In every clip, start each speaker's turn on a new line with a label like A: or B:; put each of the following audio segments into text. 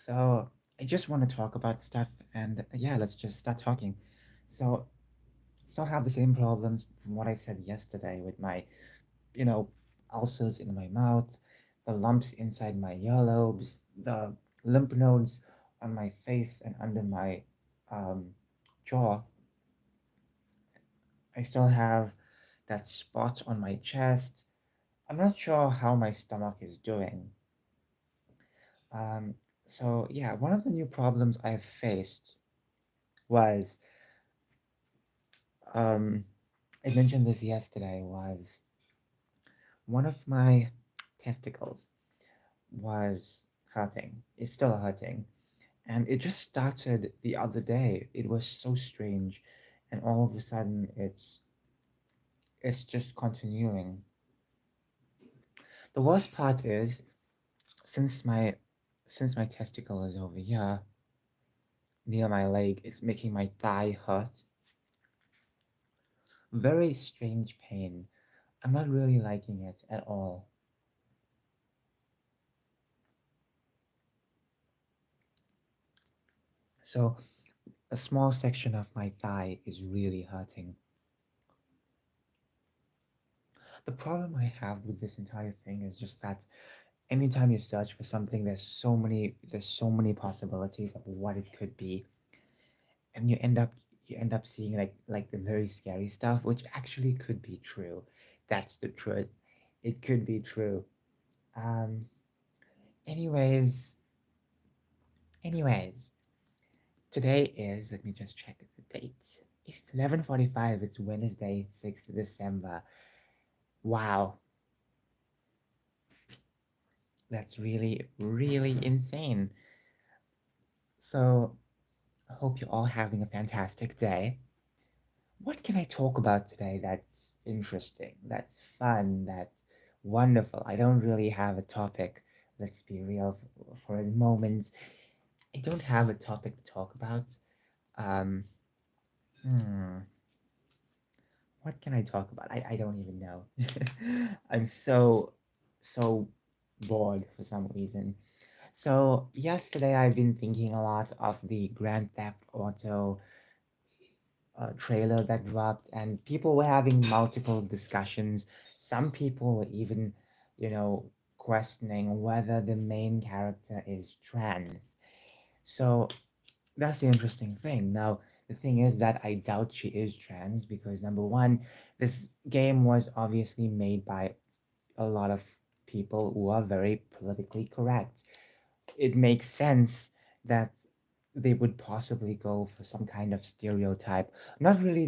A: So I just want to talk about stuff, and yeah, let's just start talking. So still have the same problems from what I said yesterday with my, you know, ulcers in my mouth, the lumps inside my earlobes, the lymph nodes on my face and under my um, jaw. I still have that spot on my chest. I'm not sure how my stomach is doing. Um, so yeah, one of the new problems I've faced was um, I mentioned this yesterday, was one of my testicles was hurting. It's still hurting. And it just started the other day. It was so strange. And all of a sudden it's just continuing. The worst part is since my since my testicle is over here near my leg, it's making my thigh hurt. Very strange pain. I'm not really liking it at all. So a small section of my thigh is really hurting. The problem I have with this entire thing is just that anytime you search for something, there's so many possibilities of what it could be, and you end up seeing like the very scary stuff, which actually could be true. That's the truth. It could be true. Um. Anyways, anyways, today is, let me just check the date. It's 11:45. It's Wednesday, 6th of December. Wow, that's really, really insane. So, I hope you're all having a fantastic day. What can I talk about today that's interesting, that's fun, that's wonderful? I don't really have a topic. Let's be real for a moment. I don't have a topic to talk about. Um, hmm, what can I talk about? I don't even know. I'm so bored for some reason. So yesterday I've been thinking a lot of the Grand Theft Auto trailer that dropped, and people were having multiple discussions. Some people were even, you know, questioning whether the main character is trans. So that's the interesting thing. Now, the thing is that I doubt she is trans because number one, this game was obviously made by a lot of people who are very politically correct. It makes sense that they would possibly go for some kind of stereotype, not really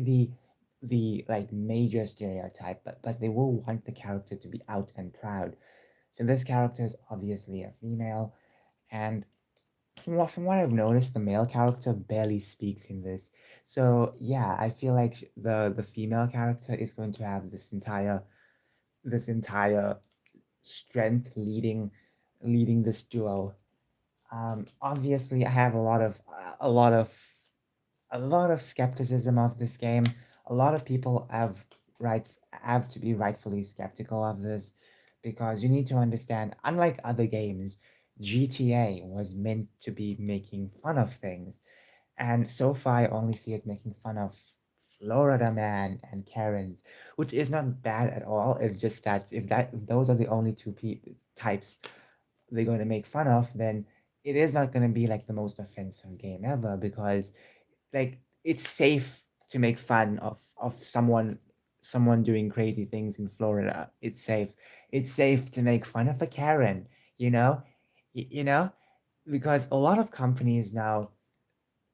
A: the like major stereotype, but they will want the character to be out and proud. So this character is obviously a female, and from what I've noticed, the male character barely speaks in this. So yeah, I feel like the female character is going to have this entire strength leading this duo. Obviously, I have a lot of skepticism of this game. A lot of people right have to be rightfully skeptical of this because you need to understand, unlike other games, GTA was meant to be making fun of things, and so far I only see it making fun of Florida Man and Karens, which is not bad at all. It's just that if those are the only two types they're going to make fun of, then it is not going to be like the most offensive game ever because like it's safe to make fun of someone doing crazy things in Florida. It's safe. It's safe to make fun of a Karen, you know? You know? Because a lot of companies now,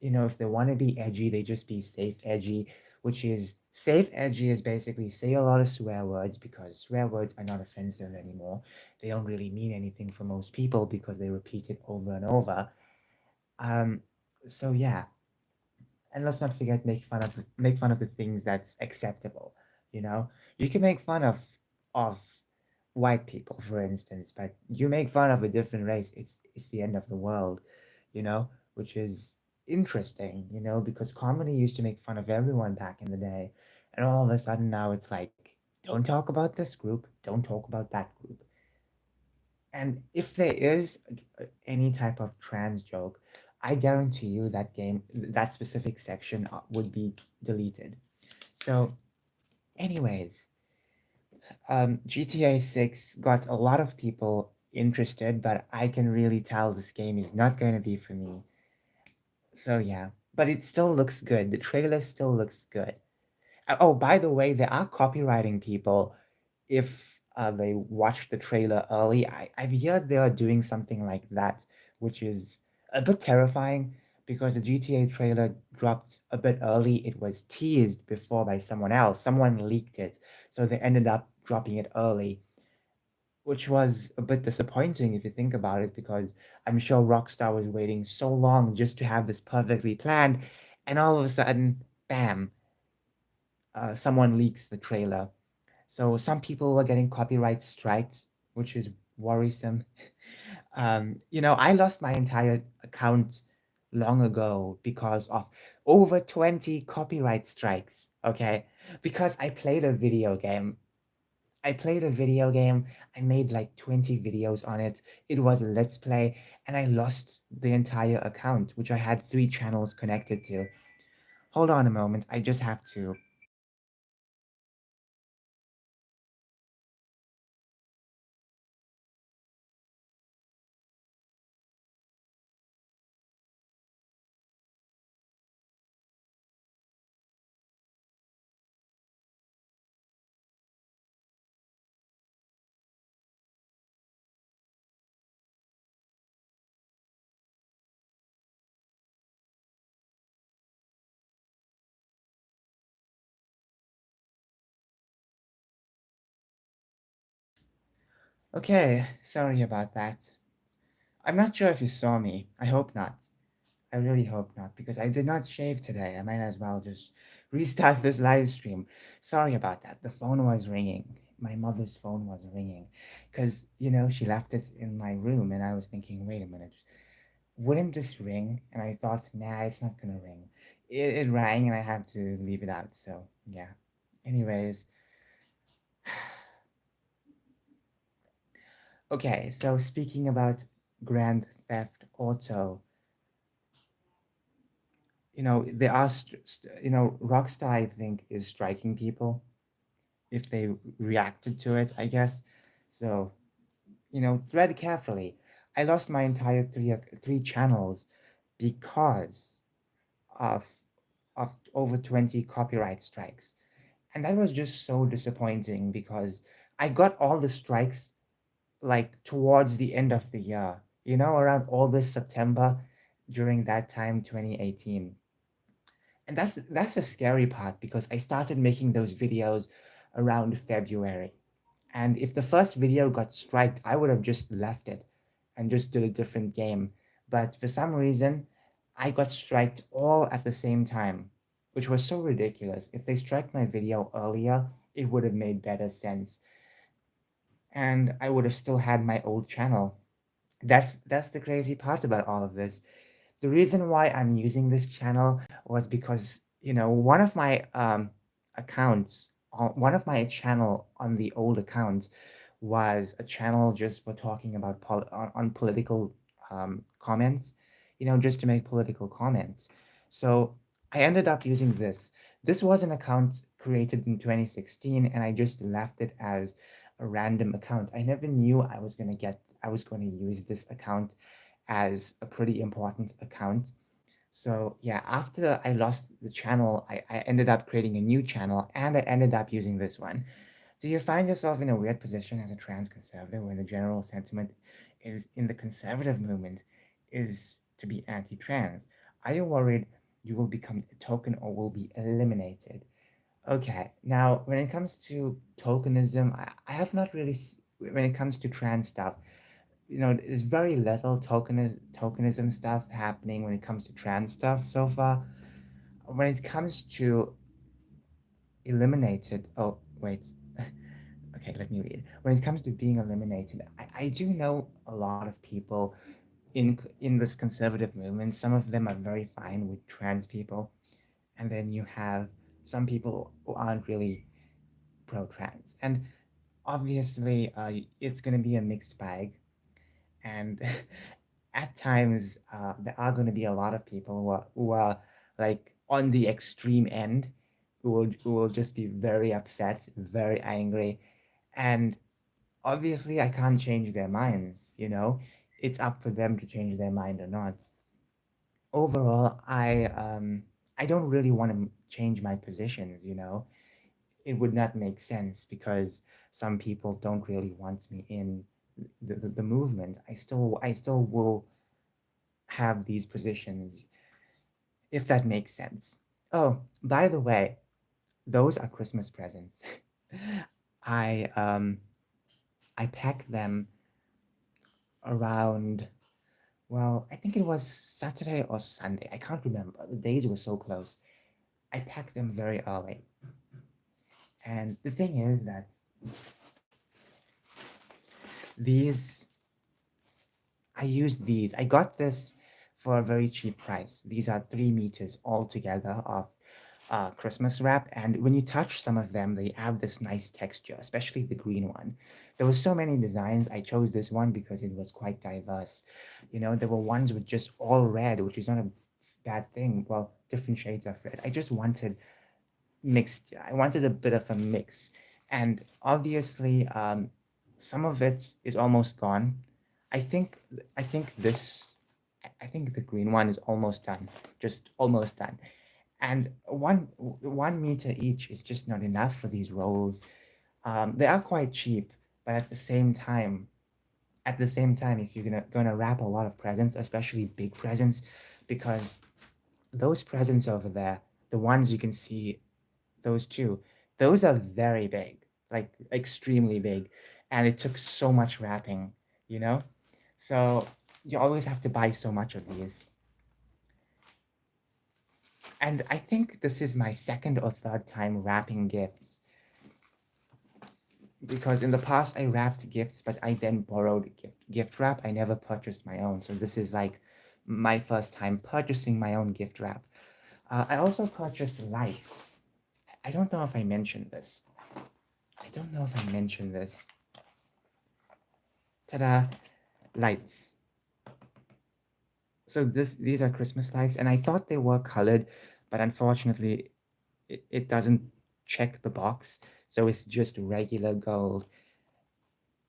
A: if they want to be edgy, they just be safe edgy, which is safe edgy is basically say a lot of swear words because swear words are not offensive anymore. They don't really mean anything for most people because they repeat it over and over. Um, so yeah, and let's not forget make fun of the things that's acceptable. You can make fun of white people, for instance, but you make fun of a different race, it's the end of the world, which is interesting, because comedy used to make fun of everyone back in the day, and all of a sudden now it's like, don't talk about this group, don't talk about that group. And if there is any type of trans joke, I guarantee you that specific section would be deleted. So, anyways, GTA 6 got a lot of people interested, but I can really tell this game is not going to be for me. So, yeah, but it still looks good. The trailer still looks good. Oh, by the way, there are copywriting people. If they watch the trailer early, I've heard they are doing something like that, which is a bit terrifying because the GTA trailer dropped a bit early. It was teased before by someone else. Someone leaked it, so they ended up dropping it early, which was a bit disappointing if you think about it, because I'm sure Rockstar was waiting so long just to have this perfectly planned, and all of a sudden, bam, someone leaks the trailer. So some people were getting copyright strikes, which is worrisome. I lost my entire account long ago because of over 20 copyright strikes. Okay. Because I played a video game. I played a video game. I made like 20 videos on it. It was a let's play, and I lost the entire account, which I had 3 channels connected to. Hold on a moment. I just have to. Okay, sorry about that. I'm not sure if you saw me. I hope not. I really hope not, because I did not shave today. I might as well just restart this live stream. Sorry about that. The phone was ringing. My mother's phone was ringing because, she left it in my room, and I was thinking, wait a minute, wouldn't this ring? And I thought, nah, it's not gonna ring. It rang, and I had to leave it out. So, yeah. Anyways, okay, so speaking about Grand Theft Auto, there are, Rockstar, I think, is striking people if they reacted to it, I guess. So, thread carefully. I lost my entire three channels because of over 20 copyright strikes. And that was just so disappointing because I got all the strikes like towards the end of the year, around August, September, during that time, 2018. And that's the scary part because I started making those videos around February. And if the first video got striked, I would have just left it and just did a different game. But for some reason, I got striked all at the same time, which was so ridiculous. If they strike my video earlier, it would have made better sense. And I would have still had my old channel. That's the crazy part about all of this. The reason why I'm using this channel was because, one of my accounts, one of my channel on the old account was a channel just for talking about on political comments, just to make political comments. So I ended up using this. This was an account created in 2016, and I just left it as a random account. I never knew I was going to use this account as a pretty important account. So yeah, after I lost the channel, I ended up creating a new channel, and I ended up using this one. Do you find yourself in a weird position as a trans conservative when the general sentiment is in the conservative movement is to be anti-trans? Are you worried you will become a token or will be eliminated? Okay, now when it comes to tokenism, I have not really, when it comes to trans stuff, there's very little tokenism stuff happening when it comes to trans stuff so far. When it comes to eliminated, oh, wait, okay, let me read. When it comes to being eliminated, I do know a lot of people in this conservative movement. Some of them are very fine with trans people, and then you have some people who aren't really pro trans. And obviously, it's going to be a mixed bag. And at times there are going to be a lot of people who are like on the extreme end, who will just be very upset, very angry, and obviously I can't change their minds. It's up for them to change their mind or not. Overall, I don't really want to change my positions. It would not make sense because some people don't really want me in the movement. I still will have these positions, if that makes sense. Oh, by the way, those are Christmas presents. I um I packed them around, well, I think it was Saturday or Sunday. I can't remember. The days were so close. I packed them very early. And the thing is that these I used these. I got this for a very cheap price. These are 3 meters altogether of Christmas wrap, and when you touch some of them, they have this nice texture, especially the green one. There were so many designs. I chose this one because it was quite diverse. There were ones with just all red, which is not a bad thing. Well, different shades of red. I just wanted mixed. I wanted a bit of a mix, and obviously, some of it is almost gone. I think I think this I think the green one is almost done, just almost done. And 1 meter each is just not enough for these rolls. They are quite cheap, but at the same time, if you're gonna wrap a lot of presents, especially big presents, because those presents over there, the ones you can see, those two, those are very big, like extremely big, and it took so much wrapping, you know. So you always have to buy so much of these. And I think this is my second or third time wrapping gifts, because in the past I wrapped gifts, but I then borrowed gift wrap. I never purchased my own, so this is like my first time purchasing my own gift wrap. I also purchased lights. I don't know if I mentioned this. I don't know if I mentioned this. Ta-da! Lights. So these are Christmas lights, and I thought they were colored, but unfortunately, it doesn't check the box, so it's just regular gold.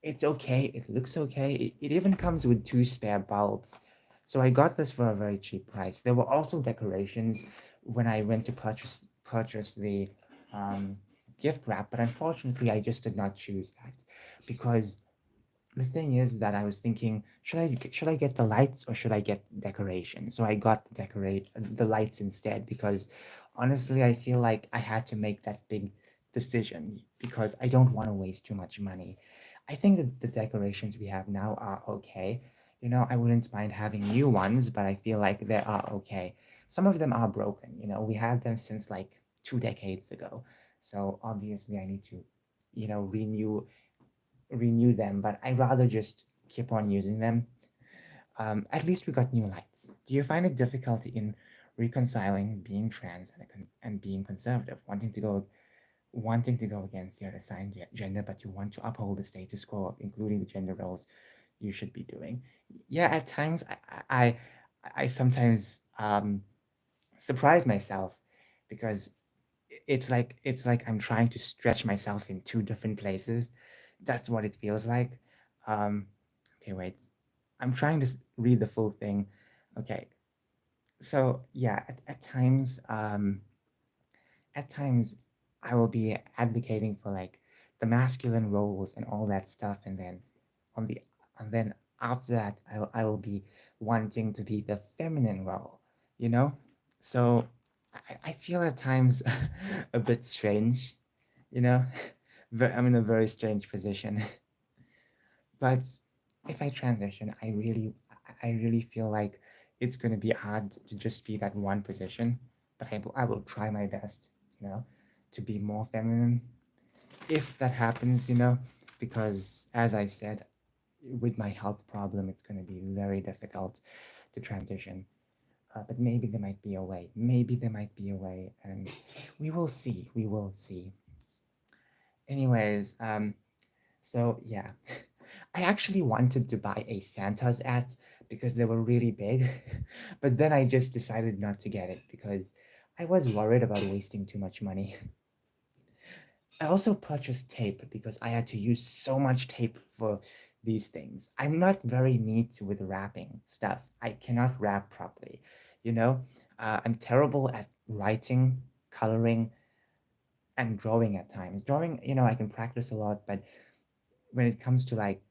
A: It's okay. It looks okay. It even comes with two spare bulbs. So I got this for a very cheap price. There were also decorations when I went to purchase the um, gift wrap, but unfortunately, I just did not choose that because the thing is that I was thinking, should I get the lights or should I get decoration? So I got the lights instead because honestly, I feel like I had to make that big decision because I don't want to waste too much money. I think that the decorations we have now are okay. I wouldn't mind having new ones, but I feel like they are okay. Some of them are broken. We had them since like 2 decades ago. So obviously I need to, renew them, but I rather just keep on using them. At least we got new lights. Do you find it difficulty in reconciling being trans and being conservative, wanting to go against your assigned gender, but you want to uphold the status quo, including the gender roles you should be doing? Yeah, at times I, I sometimes surprise myself because it's like I'm trying to stretch myself in two different places. That's what it feels like. Um, okay, wait. I'm trying to read the full thing. Okay, so yeah, at times, I will be advocating for like the masculine roles and all that stuff, and then on the and then after that, I will be wanting to be the feminine role, you know. So I feel at times a bit strange, you know. I'm in a very strange position. But if I transition, I really feel like it's going to be hard to just be that one position. But I will try my best, you know, to be more feminine if that happens, because as I said, with my health problem, it's going to be very difficult to transition. But maybe there might be a way. Maybe there might be a way, and we will see. We will see. Anyways, so yeah, I actually wanted to buy a Santa's hat because they were really big, but then I just decided not to get it because I was worried about wasting too much money. I also purchased tape because I had to use so much tape for these things. I'm not very neat with wrapping stuff. I cannot wrap properly, you know? I'm terrible at writing, coloring, and drawing at times. Drawing, I can practice a lot, but when it comes to like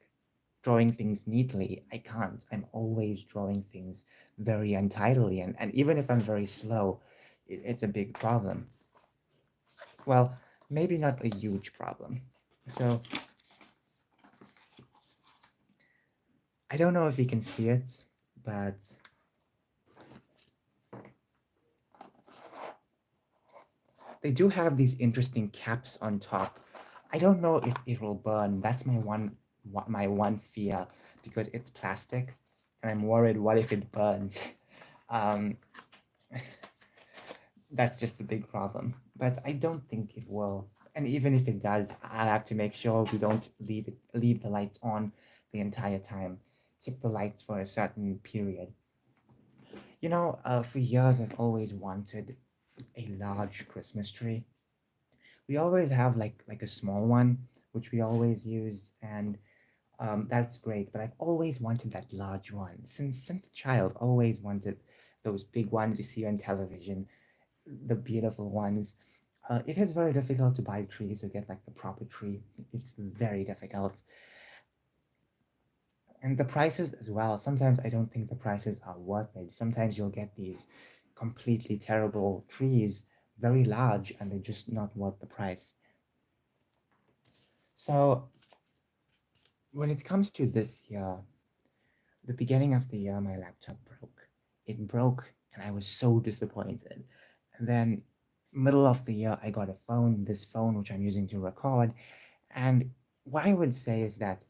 A: drawing things neatly, I can't. I'm always drawing things very untidily, and even if I'm very slow, it's a big problem. Well, maybe not a huge problem. So I don't know if you can see it, but they do have these interesting caps on top. I don't know if it will burn. That's my one fear because it's plastic, and I'm worried. What if it burns? Um, that's just a big problem. But I don't think it will. And even if it does, I'll have to make sure we don't leave the lights on the entire time. Keep the lights for a certain period. For years I've always wanted a large Christmas tree. We always have like a small one, which we always use, and that's great. But I've always wanted that large one since a child. Always wanted those big ones you see on television, the beautiful ones. It is very difficult to buy trees or get like the proper tree. It's very difficult, and the prices as well. Sometimes I don't think the prices are worth it. Sometimes you'll get these completely terrible trees, very large, and they're just not worth the price. So when it comes to this year, the beginning of the year, my laptop broke. It broke, and I was so disappointed. And then, middle of the year, I got a phone, this phone which I'm using to record. And what I would say is that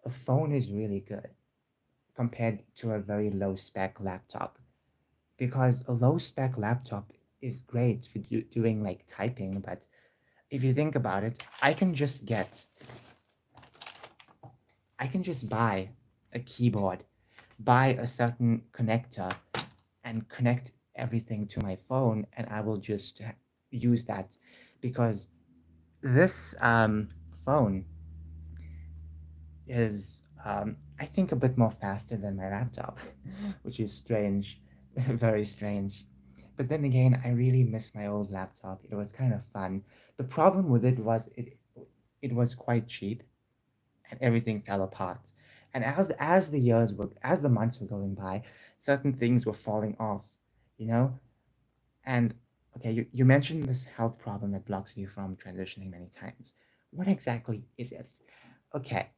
A: a phone is really good compared to a very low spec laptop because a low spec laptop is great for doing like typing. But if you think about it, I can just buy a keyboard, buy a certain connector, and connect everything to my phone, and I will just use that because this phone is, I think, a bit more faster than my laptop, which is strange, very strange. But then again, I really miss my old laptop. It was kind of fun. The problem with it was it was quite cheap, and everything fell apart. And as the months were going by, certain things were falling off, you know. And okay, you mentioned this health problem that blocks you from transitioning many times. What exactly is it? Okay,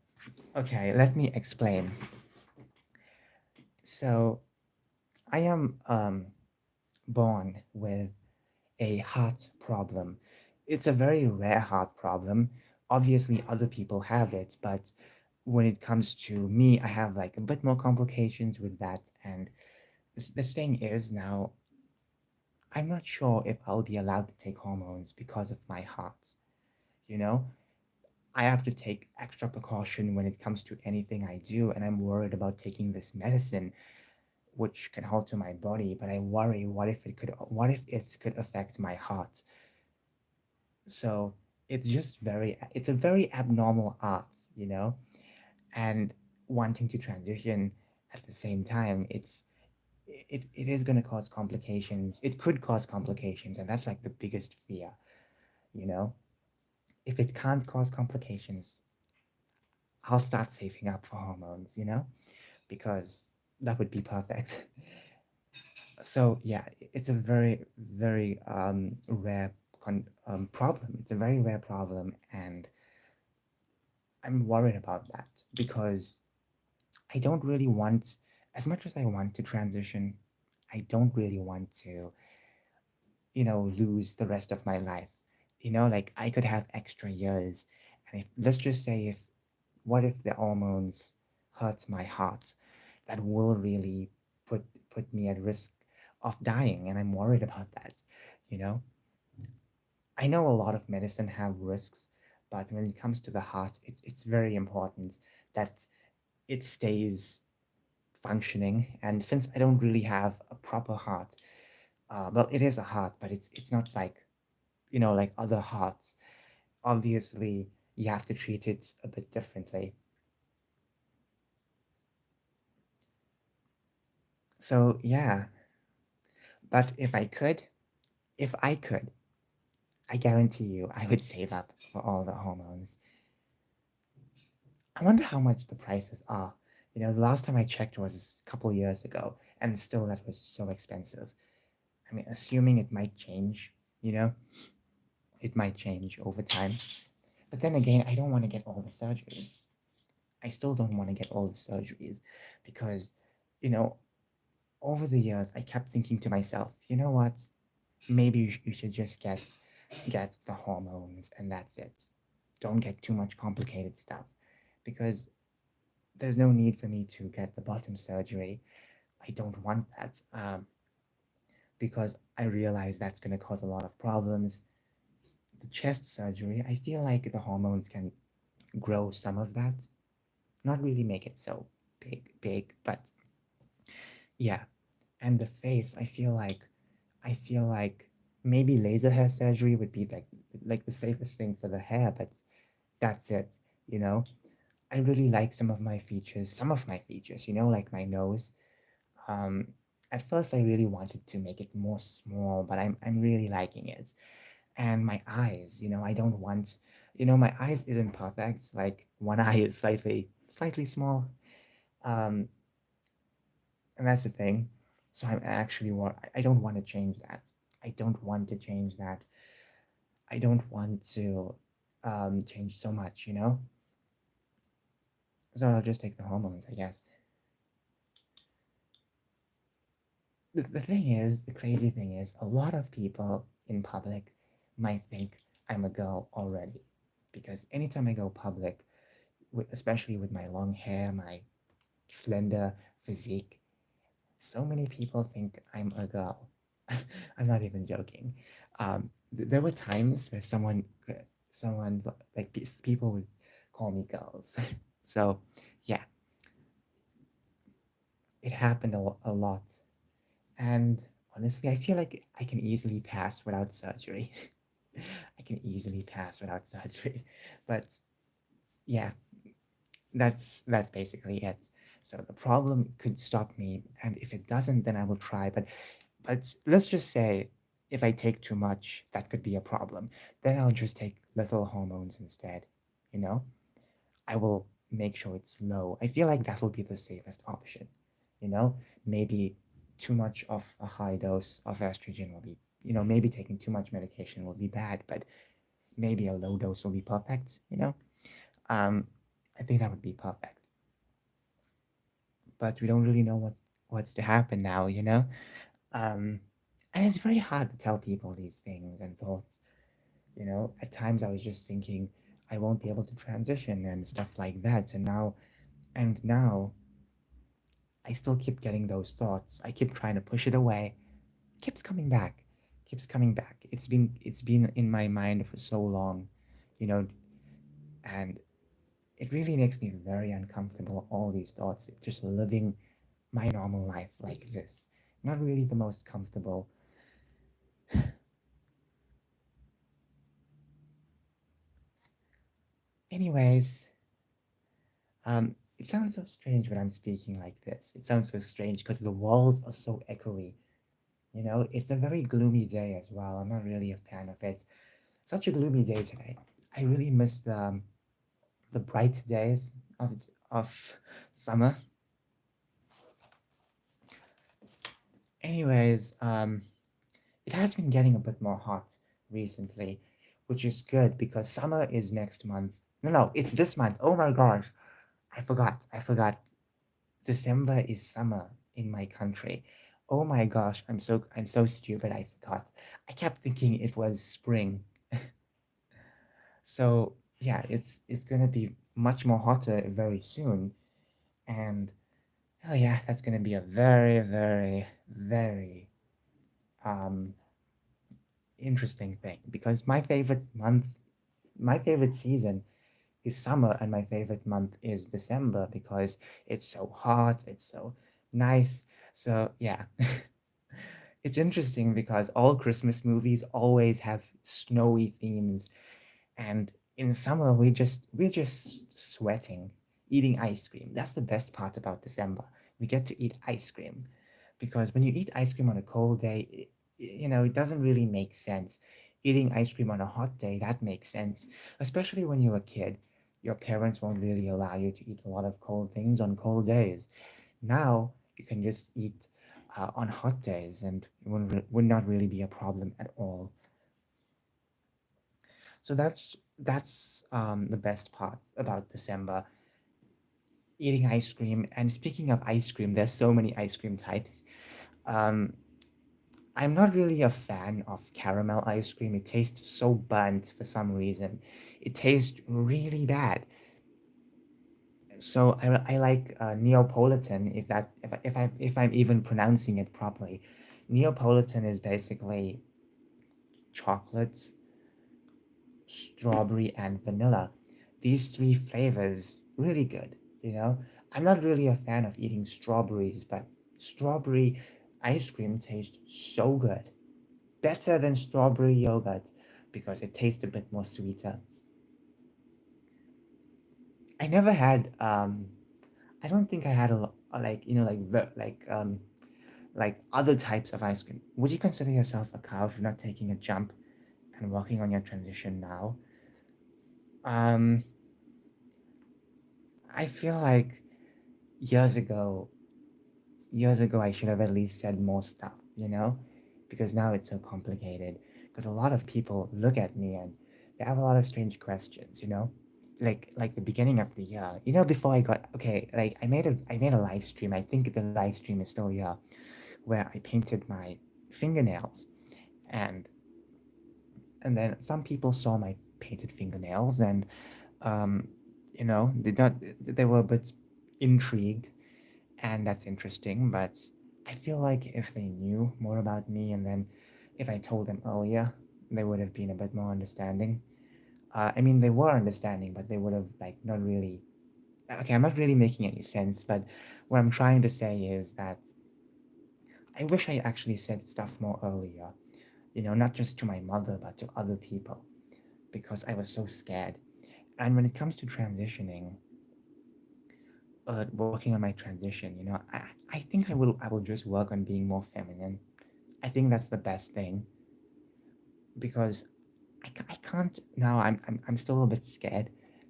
A: okay, let me explain. So I am born with a heart problem. It's a very rare heart problem. Obviously, other people have it, but when it comes to me, I have like a bit more complications with that. And the thing is now, I'm not sure if I'll be allowed to take hormones because of my heart. You know, I have to take extra precaution when it comes to anything I do, and I'm worried about taking this medicine which can alter my body, but I worry what if it could affect my heart. So it's a very abnormal art, and wanting to transition at the same time, it is going to cause complications. It could cause complications, and that's like the biggest fear, you know. If it can't cause complications, I'll start saving up for hormones, because that would be perfect. So yeah, it's a very very rare problem. It's a very rare problem, and I'm worried about that because I don't really want, as much as I want to transition, I don't really want to, lose the rest of my life. Like I could have extra years, and if let's just say if what if the hormones hurts my heart, that will really put me at risk of dying, and I'm worried about that. You know, I know a lot of medicine have risks, but when it comes to the heart, it's very important that it stays functioning. And since I don't really have a proper heart, well, it is a heart, but it's not like, like other hearts. Obviously, you have to treat it a bit differently. So yeah, but if I could, I guarantee you, I would save up for all the hormones. I wonder how much the prices are. The last time I checked was a couple years ago, and still that was so expensive. I mean, assuming it might change, you know, it might change over time. But then again, I don't want to get all the surgeries. I still don't want to get all the surgeries because, you know, over the years, I kept thinking to myself, you know what? Maybe you should just get the hormones and that's it. Don't get too much complicated stuff because there's no need for me to get the bottom surgery. I don't want that because I realize that's going to cause a lot of problems. The chest surgery, I feel like the hormones can grow some of that, not really make it so big, but yeah. And the face, I feel like maybe laser hair surgery would be like the safest thing for the hair, but that's it, you know. I really like some of my features, like my nose. Um, at first, I really wanted to make it more small, but I'm really liking it. And my eyes, I don't want, my eyes isn't perfect. Like one eye is slightly small, um, and that's the thing. So I'm actually want. I don't want to change that. I don't want to change that. I don't want to change so much. So I'll just take the hormones, I guess. The thing is, the crazy thing is, a lot of people in public might think I'm a girl already. Because anytime I go public, especially with my long hair, my slender physique, so many people think I'm a girl. I'm not even joking. There were times where someone like people would call me girls. So, yeah, it happened a lot. And honestly, I feel like I can easily pass without surgery. I can easily pass without surgery. But yeah, that's basically it. So the problem could stop me, and if it doesn't, then I will try. But let's just say if I take too much, that could be a problem. Then I'll just take little hormones instead. You know, I will make sure it's low. I feel like that will be the safest option. You know, maybe too much of a high dose of estrogen will be, maybe taking too much medication will be bad, but maybe a low dose will be perfect. Um, I think that would be perfect. But we don't really know what's to happen now. Um, and it's very hard to tell people these things and thoughts. At times I was just thinking I won't be able to transition and stuff like that. And now I still keep getting those thoughts. I keep trying to push it away. It keeps coming back. Keeps coming back. It's been in my mind for so long, you know, and it really makes me very uncomfortable, all these thoughts, just living my normal life like this. Not really the most comfortable. Anyways, it sounds so strange when I'm speaking like this. It sounds so strange because the walls are so echoey. It's a very gloomy day as well. I'm not really a fan of it. Such a gloomy day today. I really miss the bright days of summer. Anyways, it has been getting a bit more hot recently, which is good because summer is next month. No, it's this month. Oh my gosh, I forgot. I forgot. December is summer in my country. Oh my gosh, I'm so stupid. I forgot. I kept thinking it was spring. So yeah, it's gonna be much more hotter very soon, and oh yeah, that's gonna be a very, very, very um interesting thing because my favorite season is summer, and my favorite month is December because it's so hot, it's so nice. So yeah. It's interesting because all Christmas movies always have snowy themes, and in summer we're just sweating, eating ice cream. That's the best part about December. We get to eat ice cream because when you eat ice cream on a cold day, it doesn't really make sense. Eating ice cream on a hot day, that makes sense, especially when you're a kid. Your parents won't really allow you to eat a lot of cold things on cold days. Now you can just eat on hot days, and it would not really be a problem at all. So that's the best part about December, eating ice cream. And speaking of ice cream, there's so many ice cream types. Um, I'm not really a fan of caramel ice cream. It tastes so burnt for some reason. It tastes really bad. So I like Neapolitan, if I'm even pronouncing it properly. Neapolitan is basically chocolate, strawberry, and vanilla. These three flavors really good. I'm not really a fan of eating strawberries, but strawberry ice cream tastes so good, better than strawberry yogurt because it tastes a bit more sweeter. I never had I don't think I had like like other types of ice cream. Would you consider yourself a cow if you're not taking a jump and working on your transition now? Um, I feel like years ago, years ago, I should have at least said more stuff, because now it's so complicated. Because a lot of people look at me and they have a lot of strange questions. Like the beginning of the year, before I got okay, like I made a live stream. I think the live stream is still here, where I painted my fingernails, and and then some people saw my painted fingernails, and um, they were a bit intrigued, and that's interesting. But I feel like if they knew more about me, and then if I told them earlier, they would have been a bit more understanding. I mean, they were understanding, but they would have like not really. Okay, I'm not really making any sense, but what I'm trying to say is that I wish I actually said stuff more earlier. Not just to my mother, but to other people, because I was so scared. And when it comes to transitioning, working on my transition, I think I will just work on being more feminine. I think that's the best thing because I can't now. I'm still a bit scared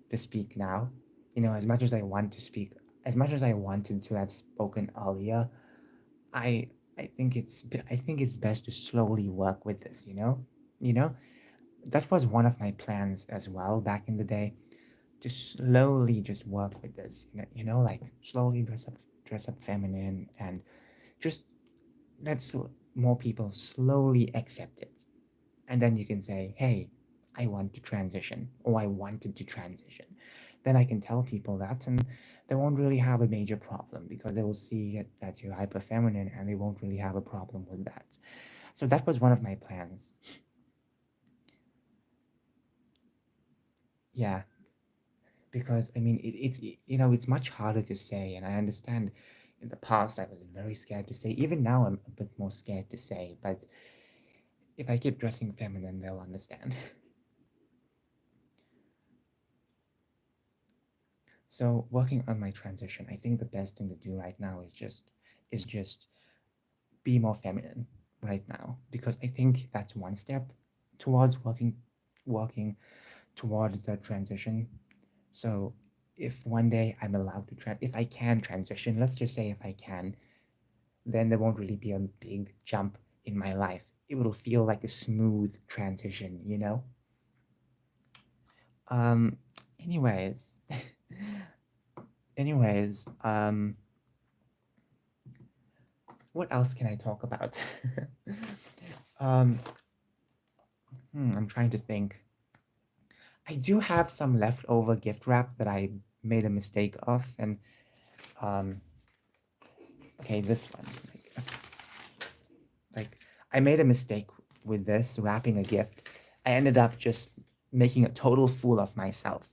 A: to speak now. As much as I want to speak, as much as I wanted to have spoken earlier, I I think it's best to slowly work with this. You know that was one of my plans as well back in the day, to slowly just work with this. Like slowly dress up feminine, and just let's more people slowly accept it. And then you can say, hey, I want to transition, or I wanted to transition. Then I can tell people that, and they won't really have a major problem because they will see that you're hyper feminine, and they won't really have a problem with that. So that was one of my plans. Yeah, because I mean, it's much harder to say, and I understand. In the past, I was very scared to say. Even now, I'm a bit more scared to say. But if I keep dressing feminine, they'll understand. So working on my transition, I think the best thing to do right now is just be more feminine right now, because I think that's one step towards working towards the transition. So if one day I'm allowed to if I can transition, let's just say if I can, then there won't really be a big jump in my life. It will feel like a smooth transition. Um anyways, anyways, what else can I talk about? um, I'm trying to think. I do have some leftover gift wrap that I made a mistake of, and um, okay, this one. Like, I made a mistake with this wrapping a gift. I ended up just making a total fool of myself.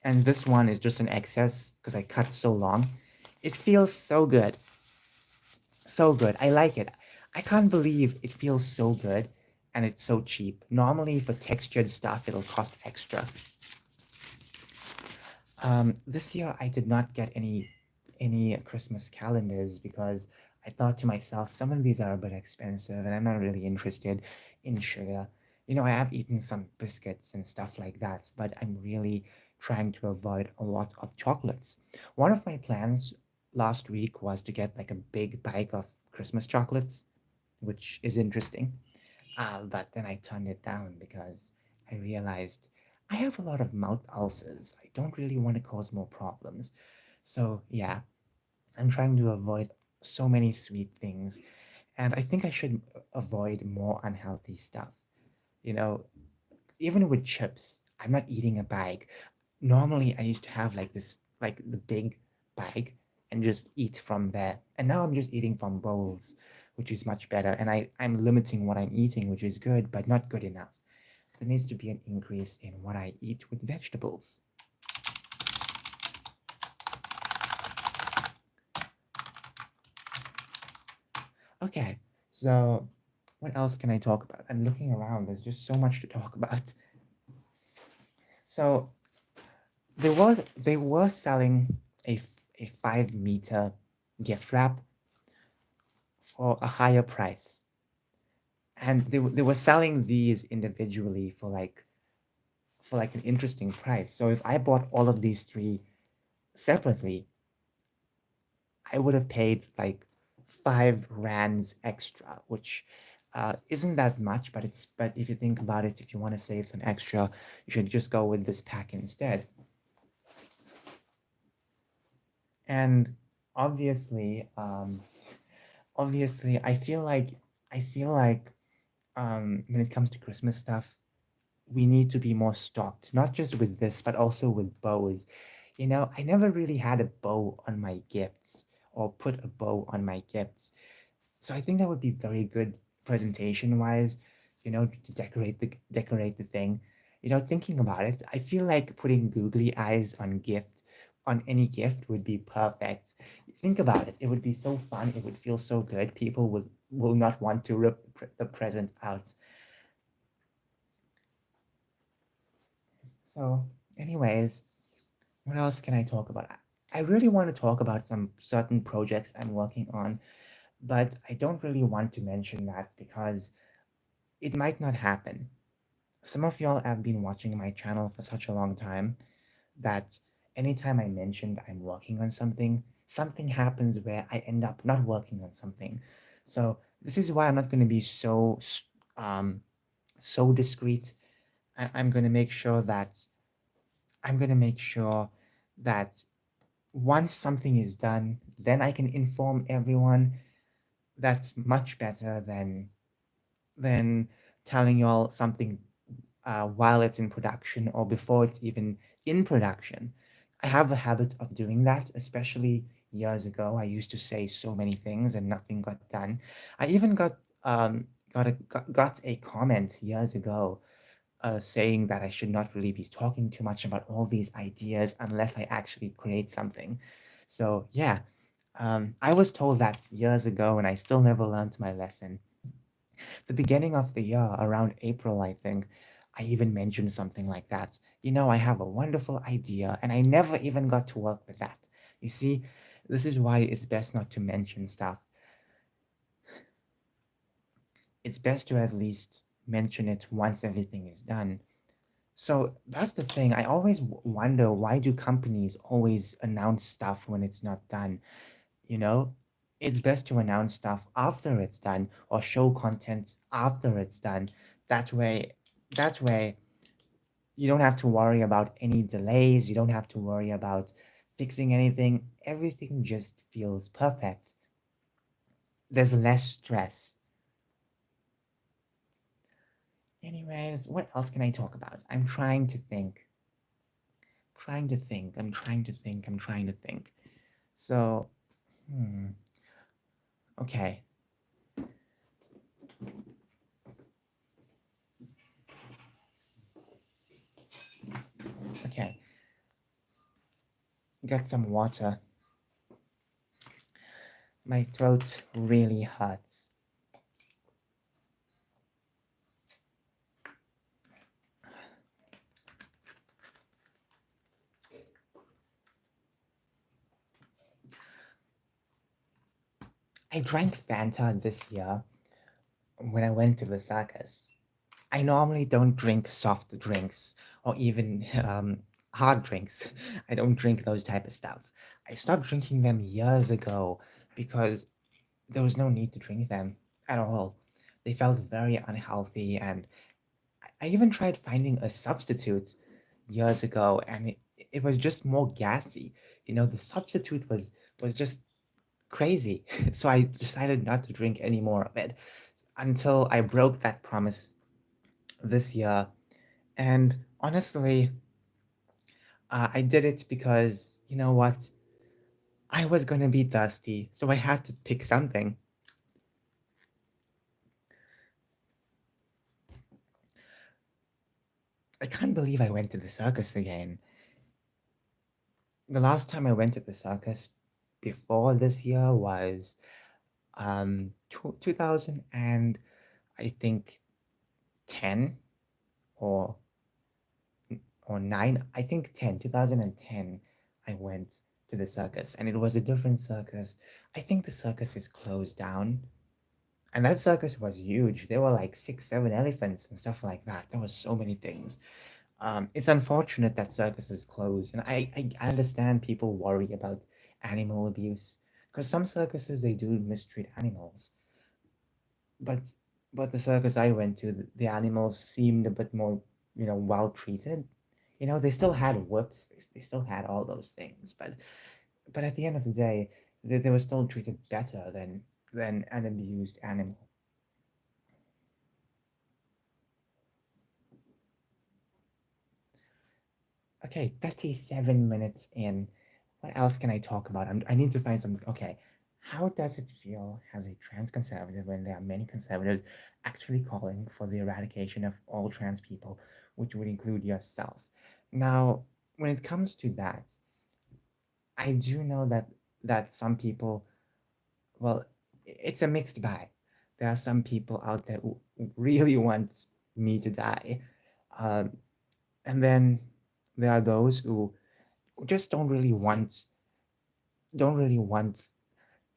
A: and this one is just an excess because I cut so long. It feels so good. So good. I like it. I can't believe it feels so good and it's so cheap. Normally for textured stuff it'll cost extra. This year I did not get any Christmas calendars because I thought to myself, some of these are a bit expensive and I'm not really interested in sugar. You know, I have eaten some biscuits and stuff like that, but I'm really trying to avoid a lot of chocolates. One of my plans last week was to get like a big bag of Christmas chocolates, which is interesting. But then I turned it down because I realized I have a lot of mouth ulcers. I don't really want to cause more problems. So, yeah, I'm trying to avoid so many sweet things. And I think I should avoid more unhealthy stuff. You know, even with chips, I'm not eating a bag. Normally, I used to have like this, like the big bag and just eat from there. And now I'm just eating from bowls, which is much better. And I'm limiting what I'm eating, which is good, but not good enough. There needs to be an increase in what I eat with vegetables. Okay, so what else can I talk about? I'm looking around, there's just so much to talk about. So they were selling a 5 meter gift wrap for a higher price. And they were selling these individually for like an interesting price. So if I bought all of these three separately, I would have paid like 5 rands extra, which isn't that much, but if you think about it, if you want to save some extra, you should just go with this pack instead. And obviously, obviously, I feel like when it comes to Christmas stuff, we need to be more stocked, not just with this, but also with bows. You know, I never really had a bow on my gifts or put a bow on my gifts. So I think that would be very good presentation wise, you know, to decorate the thing. You know, thinking about it, I feel like putting googly eyes on any gift would be perfect. Think about it. It would be so fun. It would feel so good. People will not want to rip the present out. So, anyways, what else can I talk about? I really want to talk about some certain projects I'm working on, but I don't really want to mention that because it might not happen. Some of y'all have been watching my channel for such a long time that anytime I mentioned I'm working on something, something happens where I end up not working on something. So this is why I'm not going to be um, so discreet. I'm going to make sure that I'm going to make sure that once something is done, then I can inform everyone. That's much better than telling y'all something while it's in production or before it's even in production. I have a habit of doing that, especially years ago. I used to say so many things and nothing got done. I even got a comment years ago saying that I should not really be talking too much about all these ideas unless I actually create something. So yeah, I was told that years ago, and I still never learned my lesson. The beginning of the year, around April, I think, I even mentioned something like that. You know, I have a wonderful idea, and I never even got to work with that. You see, this is why it's best not to mention stuff. It's best to at least mention it once everything is done. So that's the thing. I always wonder, why do companies always announce stuff when it's not done? You know, it's best to announce stuff after it's done or show content after it's done. That way, that way you don't have to worry about any delays. You don't have to worry about fixing anything. Everything just feels perfect. There's less stress. Anyways, what else can I talk about? I'm trying to think. Trying to think. I'm trying to think. I'm trying to think. So, hmm, okay. Okay. get some water. My throat really hurts. I drank Fanta this year when I went to the circus. I normally don't drink soft drinks or even hard drinks. I don't drink those type of stuff. I stopped drinking them years ago because there was no need to drink them at all. They felt very unhealthy, and I even tried finding a substitute years ago, and it was just more gassy. The substitute was just crazy. So I decided not to drink any more of it until I broke that promise this year. And honestly, I did it because you know what? I was gonna be thirsty, so I had to pick something. I can't believe I went to the circus again. The last time I went to the circus before this year was 2000 and I think 10 or 9, I think 2010 I went to the circus, and it was a different circus. I think the circus is closed down, and that circus was huge. There were like 6 7 elephants and stuff like that. There was so many things. It's unfortunate that circus is closed, and I understand people worry about animal abuse because some circuses they do mistreat animals, but the circus I went to, the animals seemed a bit more, well treated. They still had whips, they still had all those things, but at the end of the day, they were still treated better than an abused animal. Okay, 37 minutes in. What else can I talk about? I need to find some. Okay, how does it feel as a trans conservative when there are many conservatives actually calling for the eradication of all trans people, which would include yourself? Now, when it comes to that, I do know that some people, well, it's a mixed bag. There are some people out there who really want me to die, um, and then there are those who just don't really want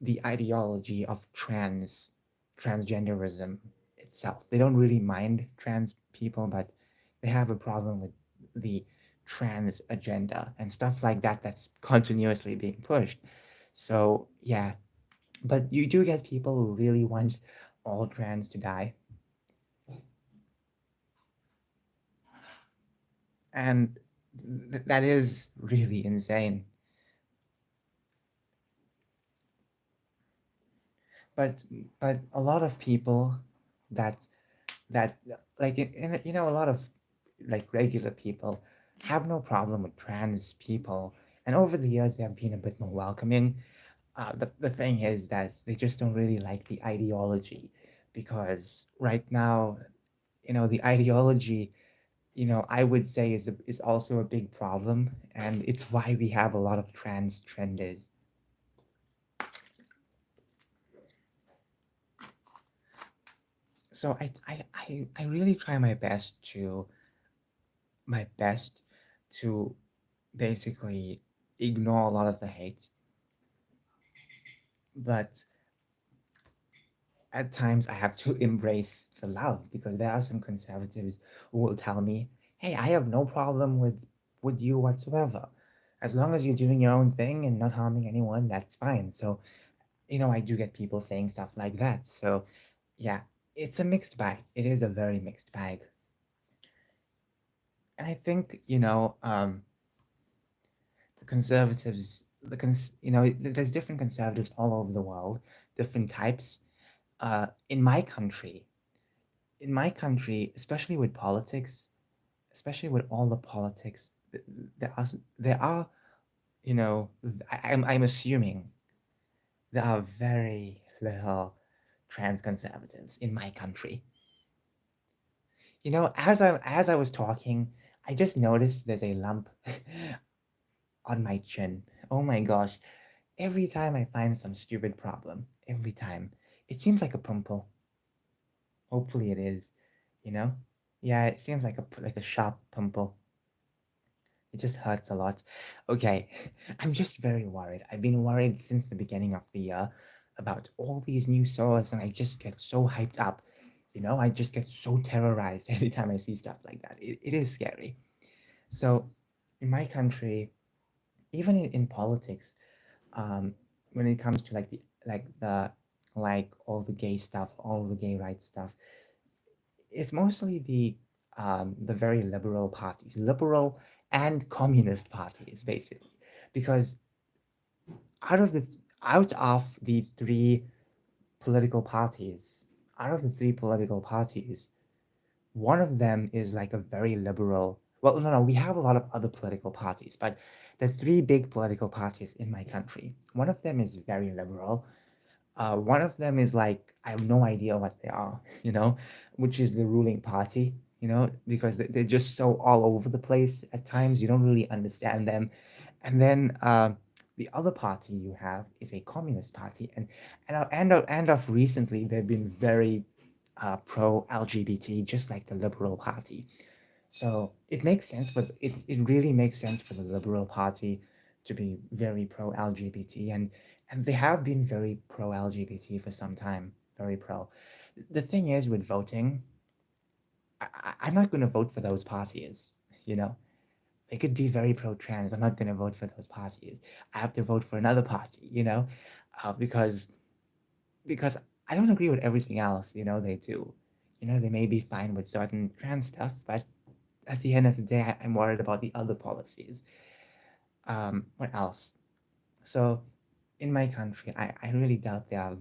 A: the ideology of transgenderism itself. They don't really mind trans people, but they have a problem with the trans agenda and stuff like that that's continuously being pushed. So yeah, but you do get people who really want all trans to die, and that is really insane. But a lot of people that that like a lot of like regular people have no problem with trans people, and over the years they have been a bit more welcoming. The thing is that they just don't really like the ideology, because right now, the ideology, I would say is also a big problem, and it's why we have a lot of trans trenders. So I really try my best to basically ignore a lot of the hate, but at times I have to embrace the love, because there are some conservatives who will tell me, "Hey, I have no problem with you whatsoever. As long as you're doing your own thing and not harming anyone, that's fine." So, I do get people saying stuff like that. So, yeah, it's a mixed bag. It is a very mixed bag. And I think, the conservatives, there's different conservatives all over the world, different types. In my country, especially with politics, especially with all the politics, there are, I'm assuming there are very little trans conservatives in my country. As I was talking, I just noticed there's a lump on my chin. Oh my gosh. Every time I find some stupid problem, every time, it seems like a pimple. Hopefully it is, you know? Yeah, it seems like a sharp pimple. It just hurts a lot. Okay, I'm just very worried. I've been worried since the beginning of the year about all these new stores, and I just get so hyped up. I just get so terrorized every time I see stuff like that. It is scary. So, in my country, even in politics, um, when it comes to like all the gay stuff, all the gay rights stuff, it's mostly the very liberal parties, liberal and communist parties, basically, because out of the out of the three political parties, out of the three political parties, one of them is like a very liberal. Well, no, no, we have a lot of other political parties, but the three big political parties in my country, one of them is very liberal. One of them is like I have no idea what they are, which is the ruling party, because they're just so all over the place at times. You don't really understand them. And then the other party you have is a communist party, and of recently they've been very pro LGBT, just like the Liberal Party. So it really makes sense for the Liberal Party to be very pro LGBT, and they have been very pro LGBT for some time, very pro. The thing is with voting, I'm not going to vote for those parties. You know, they could be very pro trans. I'm not going to vote for those parties. I have to vote for another party. Because I don't agree with everything else. They do. They may be fine with certain trans stuff, but at the end of the day, I'm worried about the other policies. What else? So, in my country, I really doubt that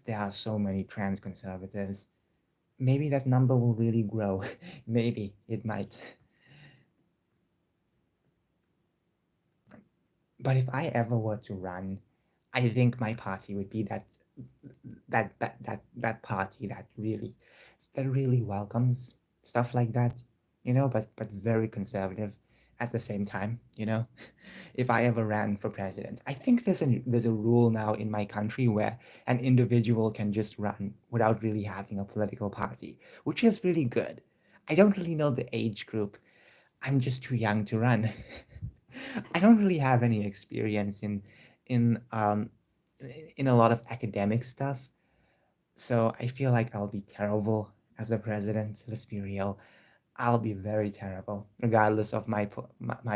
A: there are so many trans conservatives. Maybe that number will really grow. Maybe it might. But if I ever were to run, I think my party would be that party that really welcomes stuff like that, but very conservative at the same time. If I ever ran for president, I think there's a rule now in my country where an individual can just run without really having a political party, which is really good. I don't really know the age group. I'm just too young to run. I don't really have any experience in um in a lot of academic stuff, so I feel like I'll be terrible as a president. Let's be real. I'll be very terrible, regardless of my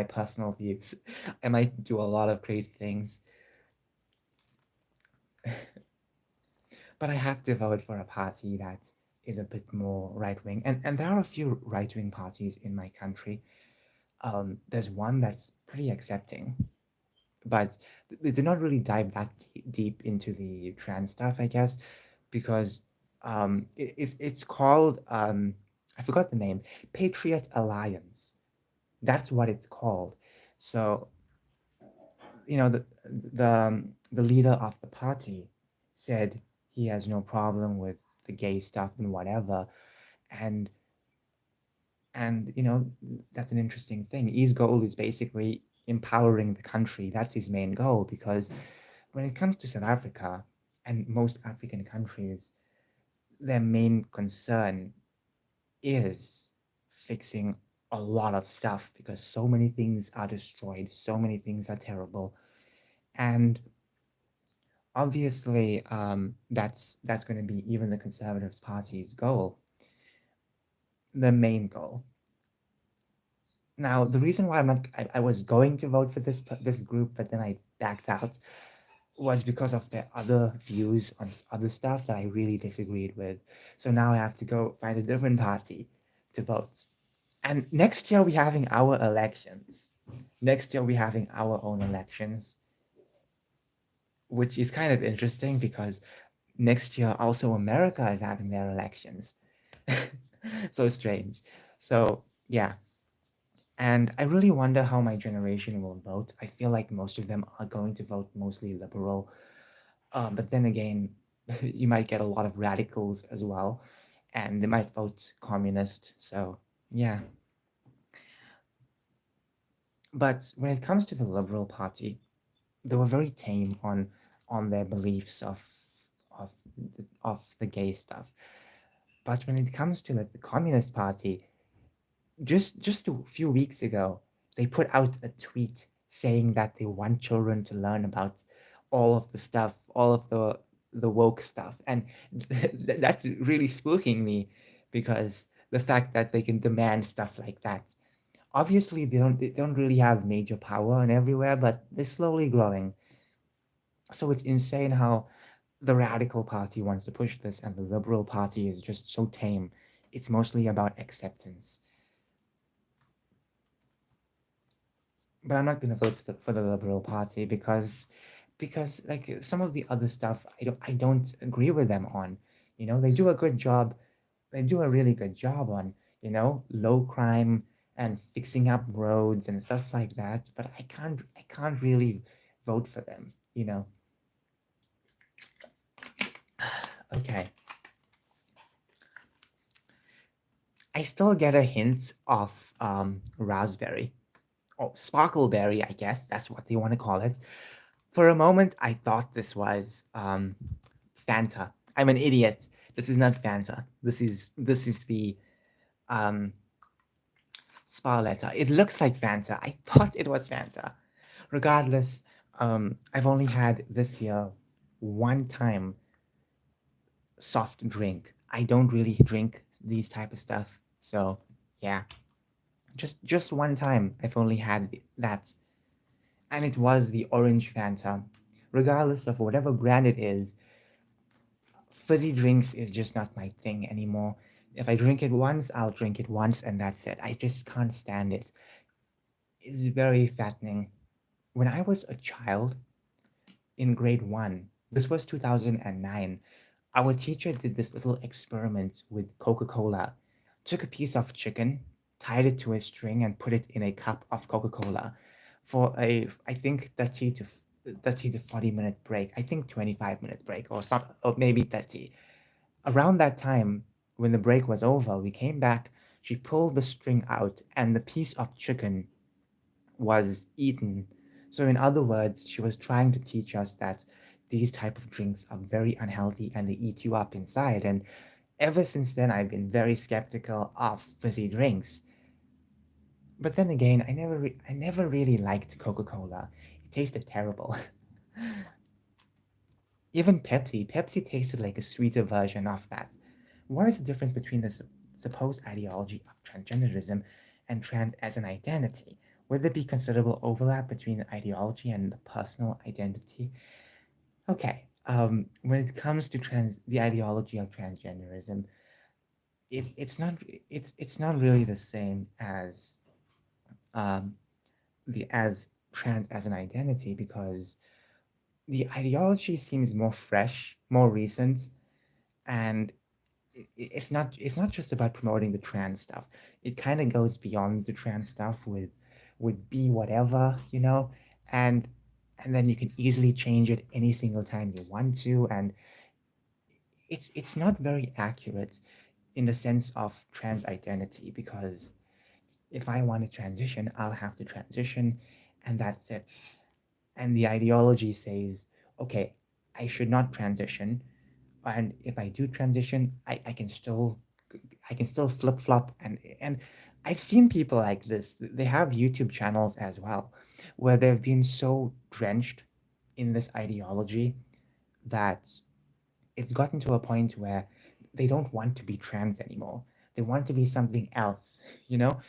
A: personal views. I might do a lot of crazy things, but I have to vote for a party that is a bit more right wing. And there are a few right wing parties in my country. There's one that's pretty accepting, but they did not really dive that deep into the trans stuff, I guess, because it's called I forgot the name, Patriot Alliance. That's what it's called. So the leader of the party said he has no problem with the gay stuff and whatever, and and that's an interesting thing. His goal is basically empowering the country. That's his main goal, because when it comes to South Africa and most African countries, their main concern is fixing a lot of stuff, because so many things are destroyed, so many things are terrible, and obviously that's going to be even the Conservative Party's goal, the main goal. Now, the reason why I was going to vote for this group, but then I backed out, was because of their other views on other stuff that I really disagreed with. So now I have to go find a different party to vote. And next year we're having our elections. Next year we're having our own elections, which is kind of interesting because next year also America is having their elections. So strange. So yeah. And I really wonder how my generation will vote. I feel like most of them are going to vote mostly liberal. But then again, you might get a lot of radicals as well, and they might vote communist. So yeah. But when it comes to the Liberal Party, they were very tame on their beliefs of of the gay stuff. But when it comes to like the Communist Party, just a few weeks ago, they put out a tweet saying that they want children to learn about all of the stuff, all of the woke stuff, and that's really spooking me because the fact that they can demand stuff like that. Obviously, they don't really have major power and everywhere, but they're slowly growing. So it's insane how the radical party wants to push this, and the liberal party is just so tame. It's mostly about acceptance. But I'm not going to vote for the Liberal Party because like some of the other stuff I don't agree with them on. They do a good job. They do a really good job on low crime and fixing up roads and stuff like that. But I can't really vote for them. Okay, I still get a hint of raspberry. Oh, sparkleberry, I guess that's what they want to call it. For a moment, I thought this was Fanta. I'm an idiot. This is not Fanta. This is the um, Sparletta. It looks like Fanta. I thought it was Fanta. Regardless, I've only had this year one time soft drink. I don't really drink these type of stuff, so yeah, just one time I've only had that, and it was the orange Fanta. Regardless of whatever brand it is, fizzy drinks is just not my thing anymore. If I drink it once, I'll drink it once and that's it. I just can't stand it. It's very fattening. When I was a child in grade 1, this was 2009, our teacher did this little experiment with Coca-Cola. Took a piece of chicken, tied it to a string and put it in a cup of Coca-Cola for I think 30 to 40 minute break. I think 25-minute break or maybe 30. Around that time, when the break was over, we came back. She pulled the string out, and the piece of chicken was eaten. So, in other words, she was trying to teach us that these type of drinks are very unhealthy and they eat you up inside. And ever since then, I've been very skeptical of fizzy drinks. But then again, I never really liked Coca Cola. It tasted terrible. Even Pepsi tasted like a sweeter version of that. What is the difference between the supposed ideology of transgenderism and trans as an identity? Would there be considerable overlap between ideology and the personal identity? Okay, when it comes to the ideology of transgenderism, it's not really the same um, as trans as an identity because the ideology seems more fresh, more recent, and it's not just about promoting the trans stuff. It kind of goes beyond the trans stuff with be whatever, and and then you can easily change it any single time you want to, and it's not very accurate in the sense of trans identity because if I want to transition, I'll have to transition, and that's it. And the ideology says, okay, I should not transition, and if I do transition, I can still flip flop, and I've seen people like this. They have YouTube channels as well, where they've been so drenched in this ideology that it's gotten to a point where they don't want to be trans anymore. They want to be something else, you know?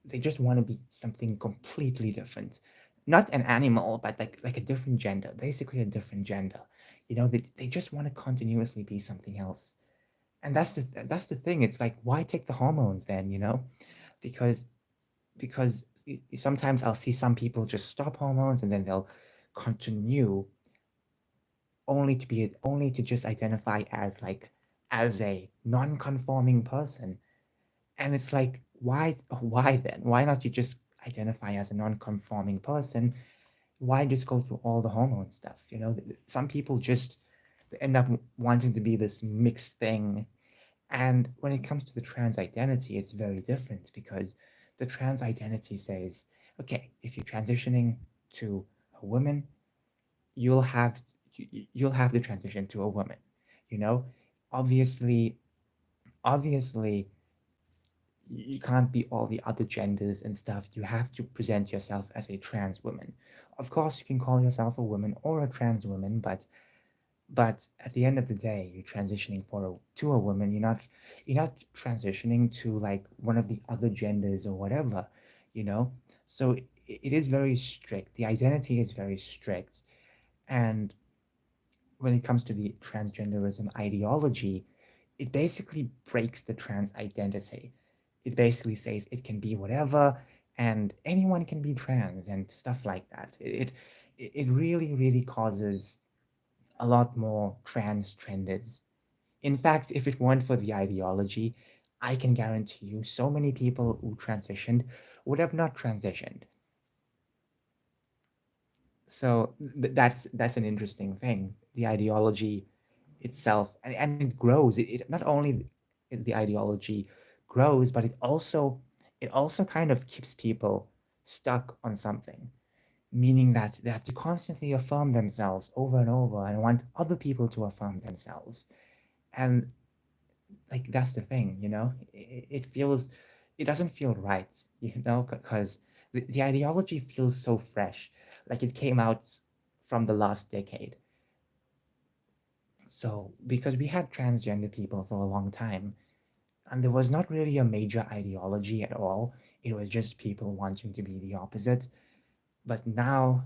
A: They just want to be something completely different. Not an animal, but like a different gender, basically a different gender. They just want to continuously be something else. And that's the thing. It's like, why take the hormones then? Because sometimes I'll see some people just stop hormones and then they'll continue only to just identify as a non-conforming person. And it's like, why then? Why not you just identify as a non-conforming person? Why just go through all the hormone stuff? Some people just end up wanting to be this mixed thing. And when it comes to the trans identity, it's very different because the trans identity says, Okay, if you're transitioning to a woman, you'll have you'll have to transition to a woman. You know, obviously, obviously, you can't be all the other genders and stuff. You have to present yourself as a trans woman. Of course, you can call yourself a woman or a trans woman, but at the end of the day, you're transitioning to a woman. You're not transitioning to like one of the other genders or whatever, you know. So it is very strict. The identity is very strict, and when it comes to the transgenderism ideology, it basically breaks the trans identity. It basically says it can be whatever and anyone can be trans and stuff like that. It really, really causes a lot more trans trenders. In fact, if it weren't for the ideology, I can guarantee you so many people who transitioned would have not transitioned. So that's an interesting thing. The ideology itself, and it grows. It not only the ideology grows, but it also kind of keeps people stuck on something, meaning that they have to constantly affirm themselves over and over and want other people to affirm themselves. And like that's the thing, it doesn't feel right, because the ideology feels so fresh, like it came out from the last decade. So because we had transgender people for a long time, and there was not really a major ideology at all, it was just people wanting to be the opposite. But now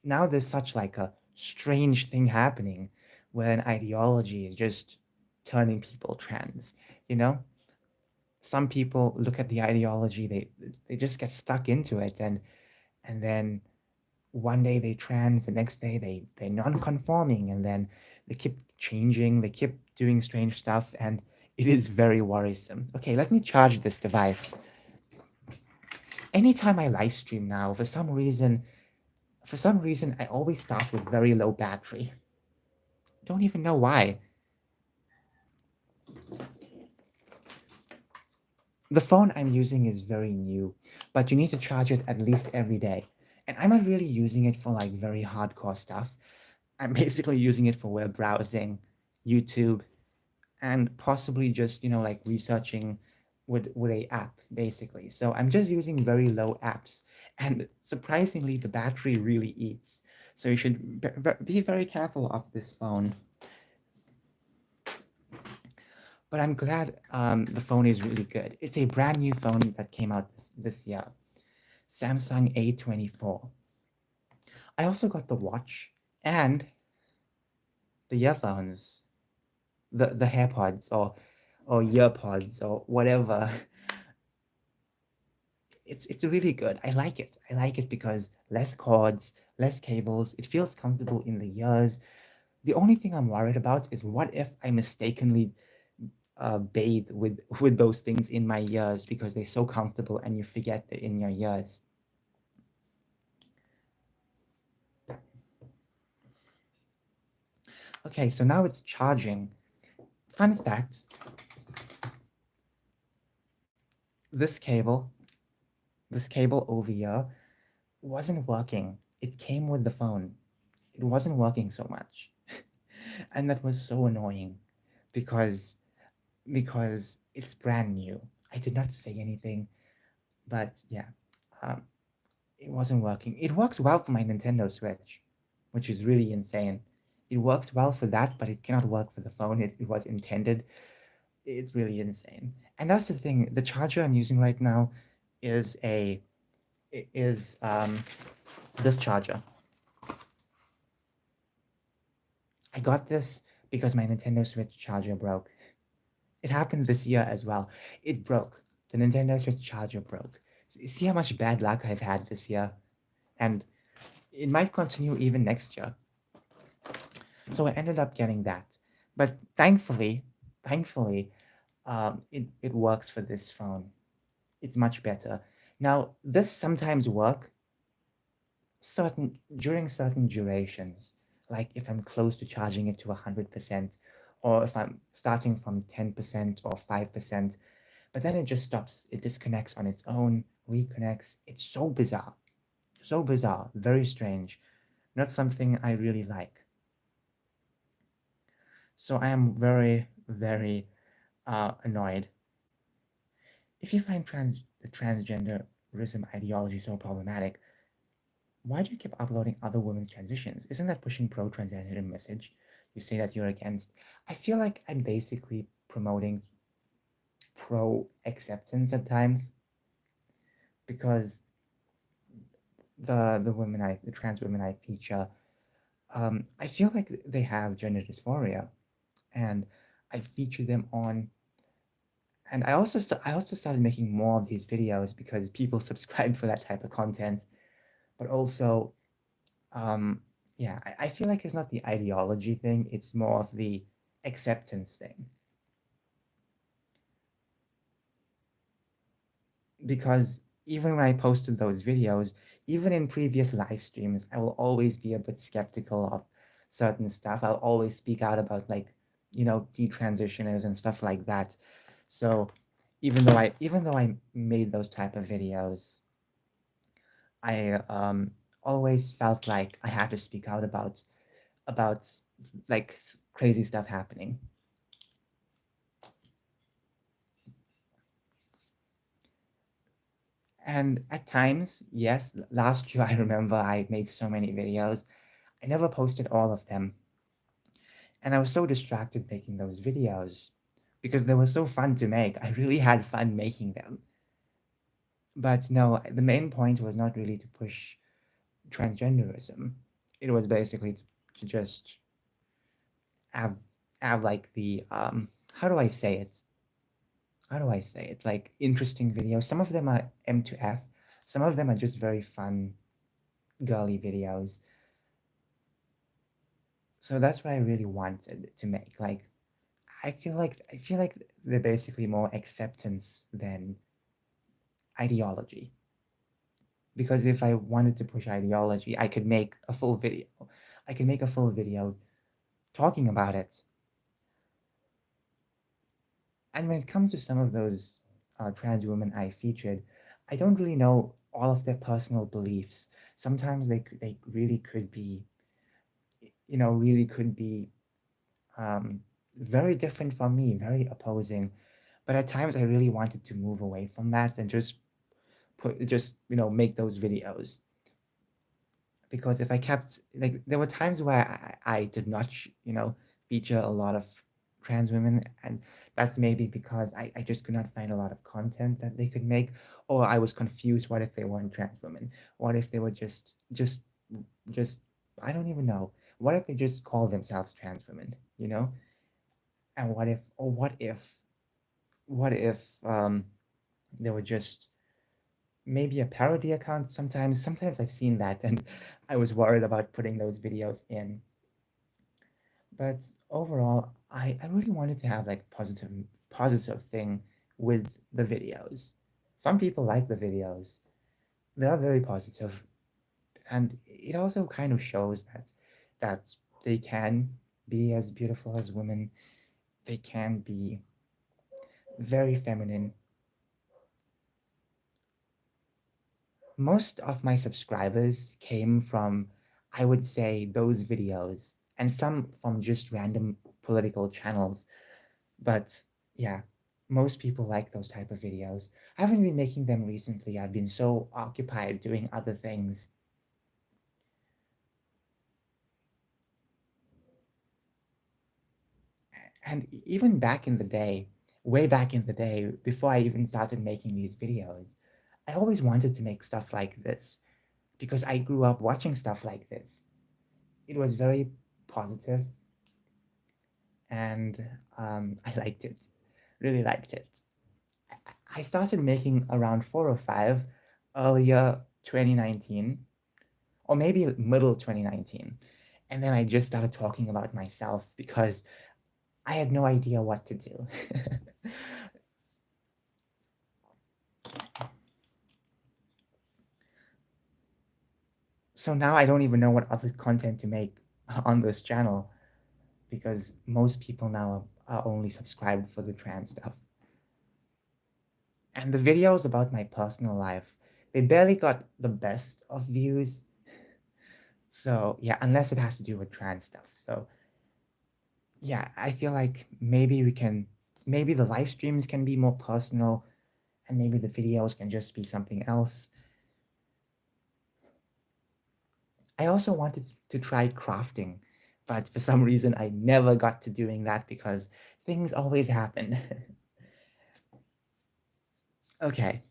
A: there's such like a strange thing happening where an ideology is just turning people trans, you know some people look at the ideology, they just get stuck into it, and then one day they trans, the next day they're non-conforming, and then they keep changing, they keep doing strange stuff, and it is very worrisome. Okay, let me charge this device. Anytime I live stream now, for some reason I always start with very low battery. Don't even know why. The phone I'm using is very new, but you need to charge it at least every day. And I'm not really using it for like very hardcore stuff. I'm basically using it for web browsing, YouTube, and possibly just, like researching with a app basically. So I'm just using very low apps. And surprisingly, the battery really eats. So you should be very careful of this phone. But I'm glad the phone is really good. It's a brand new phone that came out this year. Samsung A24. I also got the watch and the earphones, the AirPods or earpods or whatever. It's really good. I like it. I like it because less cords, less cables. It feels comfortable in the ears. The only thing I'm worried about is what if I mistakenly bathe with those things in my ears because they're so comfortable and you forget they're in your ears. Okay, so now it's charging. Fun fact, this cable, this cable over here wasn't working. It came with the phone. It wasn't working so much. And that was so annoying because it's brand new. I did not say anything, but yeah, um, it wasn't working. It works well for my Nintendo Switch, which is really insane. It works well for that, but it cannot work for the phone. It was intended. It's really insane. And that's the thing. The charger I'm using right now is a is this charger. I got this because my Nintendo Switch charger broke. It happened this year as well. It broke. The Nintendo Switch charger broke. See how much bad luck I've had this year? And it might continue even next year. So I ended up getting that. But thankfully, it works for this phone. It's much better. Now, this sometimes work during certain durations, like if I'm close to charging it to 100%, or if I'm starting from 10% or 5%, but then it just stops. It disconnects on its own, reconnects. It's so bizarre. So bizarre, very strange, not something I really like. So I am very, very annoyed. If you find the transgenderism ideology so problematic, why do you keep uploading other women's transitions? Isn't that pushing pro-transgender message? You say that you're against. I feel like I'm basically promoting pro-acceptance at times because the trans women I feature, I feel like they have gender dysphoria, and I feature them on. And I also started making more of these videos because people subscribe for that type of content, but also um, yeah, I feel like it's not the ideology thing, it's more of the acceptance thing. Because even when I posted those videos, even in previous live streams, I will always be a bit skeptical of certain stuff. I'll always speak out about like, detransitioners and stuff like that. So even though I made those type of videos, I always felt like I had to speak out about like crazy stuff happening. And at times, yes, last year I remember I made so many videos. I never posted all of them. And I was so distracted making those videos because they were so fun to make. I really had fun making them. But no, the main point was not really to push transgenderism. It was basically to just have have like the how do I say it? How do I say it? Like interesting videos. Some of them are M2F. Some of them are just very fun, girly videos. So that's what I really wanted to make. Like I feel like they're basically more acceptance than ideology. Because if I wanted to push ideology, I could make a full video. I could make a full video talking about it. And when it comes to some of those trans women I featured, I don't really know all of their personal beliefs. Sometimes they really could be, really could be um, very different from me, very opposing. But at times I really wanted to move away from that and just make those videos. Because if I kept like there were times where I did not feature a lot of trans women, and that's maybe because I just could not find a lot of content that they could make, or I was confused. What if they weren't trans women? What if they were just I don't even know. What if they just call themselves trans women, and what if they were just maybe a parody account. Sometimes I've seen that, and I was worried about putting those videos in. But overall, I really wanted to have like positive thing with the videos. Some people like the videos. They are very positive, and it also kind of shows that they can be as beautiful as women. They can be very feminine. Most of my subscribers came from, I would say, those videos, and some from just random political channels. But yeah, most people like those type of videos. I haven't been making them recently. I've been so occupied doing other things. And even back in the day, way back in the day, before I even started making these videos, I always wanted to make stuff like this because I grew up watching stuff like this. It was very positive, and I liked it, really liked it. I started making around 4 or 5 earlier 2019, or maybe middle 2019. And then I just started talking about myself because I had no idea what to do. So now I don't even know what other content to make on this channel because most people now are only subscribed for the trans stuff. And the videos about my personal life, They barely got the best of views. So yeah, unless it has to do with trans stuff. So yeah, I feel like maybe the live streams can be more personal, and maybe the videos can just be something else. I also wanted to try crafting, but for some reason I never got to doing that because things always happen. Okay,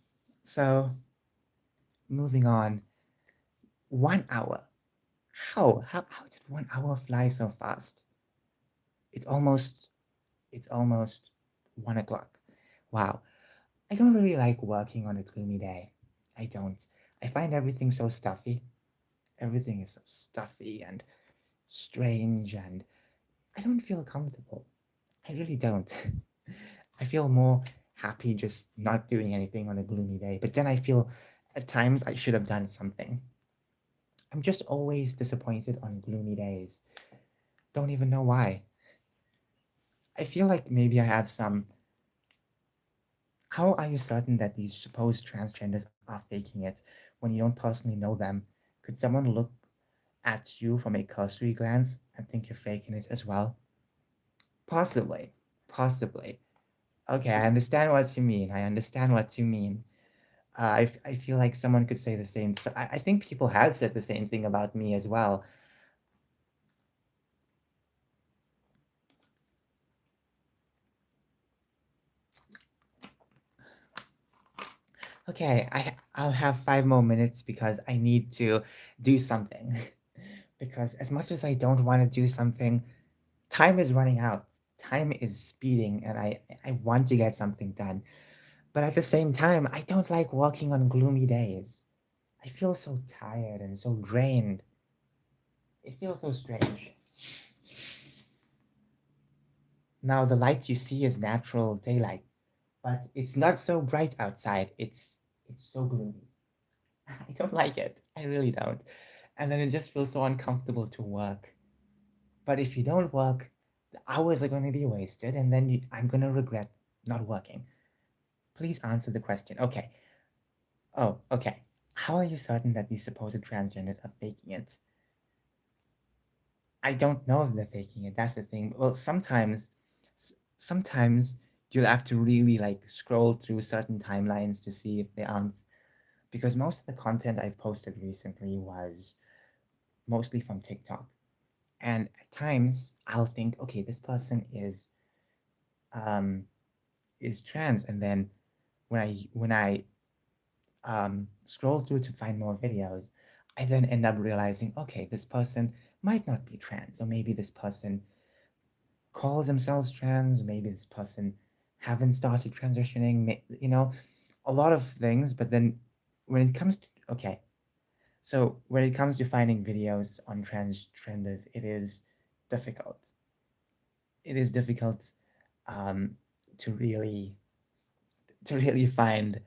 A: so moving on. 1 hour. How did 1 hour fly so fast? It's almost it's almost 1 o'clock. Wow. I don't really like working on a gloomy day. I don't. I find everything so stuffy. Everything is so stuffy and strange, and I don't feel comfortable. I really don't. I feel more happy just not doing anything on a gloomy day. But then I feel at times I should have done something. I'm just always disappointed on gloomy days. Don't even know why. I feel like maybe I have some. How are you certain that these supposed transgenders are faking it when you don't personally know them? Could someone look at you from a cursory glance and think you're faking it as well? Possibly. Possibly. Okay, I understand what you mean. I understand what you mean. I feel like someone could say the same. So I think people have said the same thing about me as well. Okay, I'll have 5 more minutes because I need to do something. Because as much as I don't want to do something, time is running out. Time is speeding, and I want to get something done. But at the same time, I don't like working on gloomy days. I feel so tired and so drained. It feels so strange. Now, the light you see is natural daylight, but it's not so bright outside. It's so gloomy. I don't like it. I really don't. And then it just feels so uncomfortable to work. But if you don't work, the hours are going to be wasted, and then I'm going to regret not working. Please answer the question. Okay. Oh, okay. How are you certain that these supposed transgenders are faking it? I don't know if they're faking it. That's the thing. Well, sometimes you'll have to really like scroll through certain timelines to see if they aren't. Because most of the content I've posted recently was mostly from TikTok, and at times I'll think, okay, this person um, is trans, and then when I scroll through to find more videos, I then end up realizing, okay, this person might not be trans, or maybe this person calls themselves trans, maybe this person haven't started transitioning, a lot of things. But then when it comes to, okay, so when it comes to finding videos on transgenders, difficult. It is difficult um, to really to really find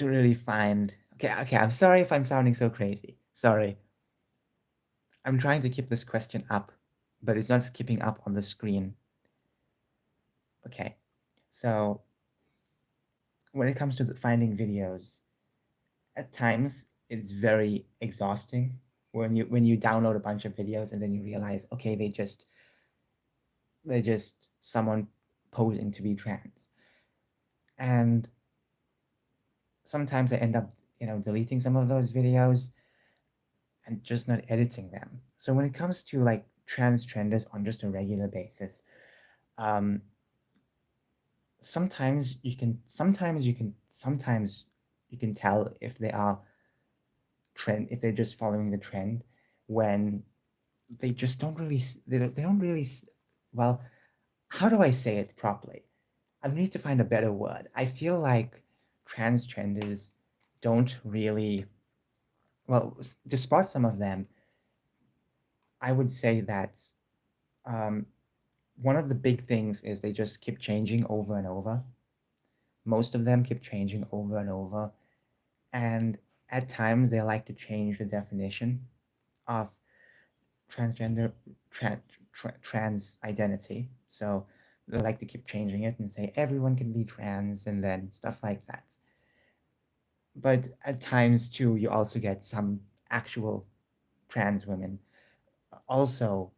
A: okay, I'm sorry if I'm sounding so crazy. Sorry. I'm trying to keep this question up, but it's not skipping up on the screen. Okay. So when it comes to finding videos, at times it's very exhausting when you download a bunch of videos and then you realize, okay, they're just someone posing to be trans. And sometimes I end up, deleting some of those videos and just not editing them. So when it comes to like transgenders on just a regular basis, um, sometimes you can tell if they are if they're just following the trend when they just don't really they don't really well, how do I say it properly? I need to find a better word. I feel like transgenders don't really, well, despite some of them, I would say that um, one of the big things is they just keep changing over and over. Most of them keep changing over and over, and at times they like to change the definition of transgender trans identity. So they like to keep changing it and say everyone can be trans and then stuff like that. but at times too, you also get some actual trans women also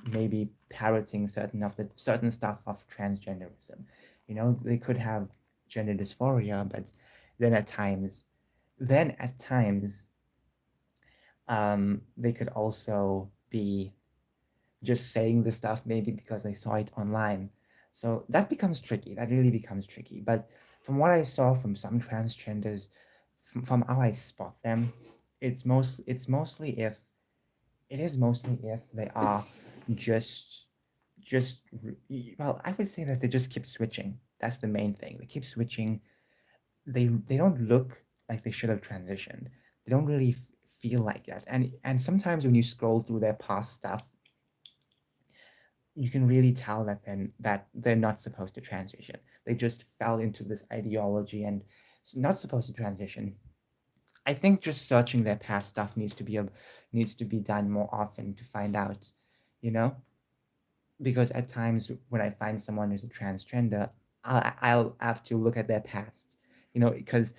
A: maybe parroting certain stuff of transgenderism. You know, they could have gender dysphoria, but then at times, then at times, they could also be just saying this stuff maybe because they saw it online. So that becomes tricky. That really becomes tricky. But from what I saw from some transgenders, from how I spot them, it's mostly if it is mostly if they are just just well, I would say that they just keep switching. That's the main thing. They keep switching. They don't look like they should have transitioned. They don't really feel like that. And sometimes when you scroll through their past stuff, you can really tell that they're not supposed to transition. They just fell into this ideology and not supposed to transition. I think just searching their past stuff needs to be done more often to find out, you know, because at times when I find someone who's a transgender, I'll have to look at their past, you know, because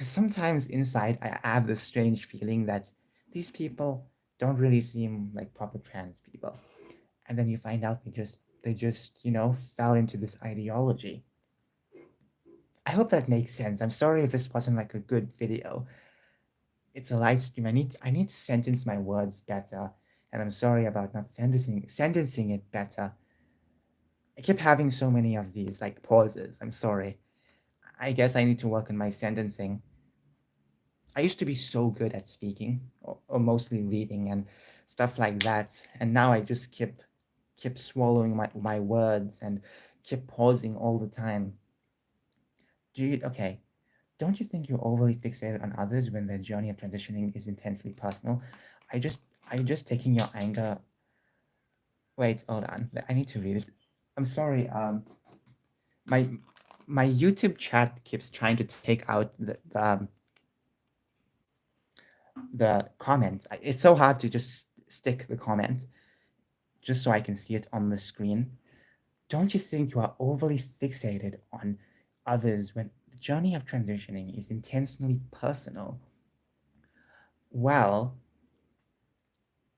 A: sometimes inside I have this strange feeling that these people don't really seem like proper trans people, and then you find out they just fell into this ideology. I hope that makes sense. I'm sorry if this wasn't like a good video. It's a live stream. I need to sentence my words better, and I'm sorry about not sentencing it better. I keep having so many of these like pauses. I'm sorry. I guess I need to work on my sentencing. I used to be so good at speaking or mostly reading and stuff like that, and now I just keep swallowing my words and keep pausing all the time. Okay? Don't you think you're overly fixated on others when their journey of transitioning is intensely personal? I just are you just taking your anger. Wait, hold on. I need to read it. I'm sorry. My my YouTube chat keeps trying to take out the comment. It's so hard to just stick the comment just so I can see it on the screen. Don't you think you are overly fixated on others when the journey of transitioning is intensely personal? Well,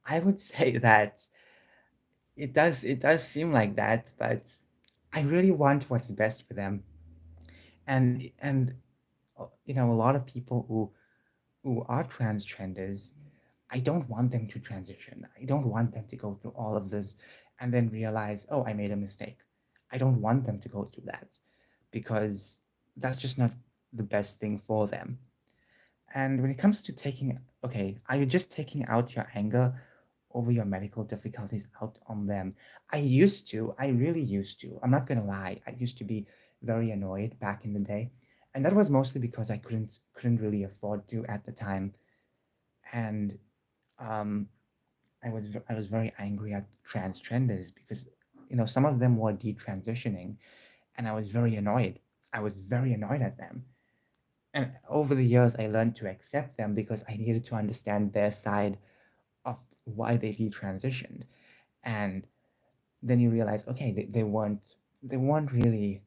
A: I would say that it does seem like that, but I really want what's best for them. And a lot of people who are transgenders, I don't want them to transition. I don't want them to go through all of this and then realize, oh, I made a mistake. I don't want them to go through that because that's just not the best thing for them. And when it comes to okay, are you just taking out your anger over your medical difficulties out on them? I really used to. I'm not gonna lie, I used to be very annoyed back in the day. And that was mostly because I couldn't really afford to at the time. And um, I was very angry at transgenders because some of them were detransitioning, and I was very annoyed. I was very annoyed at them. And over the years, I learned to accept them because I needed to understand their side of why they detransitioned. And then you realize, okay, they weren't really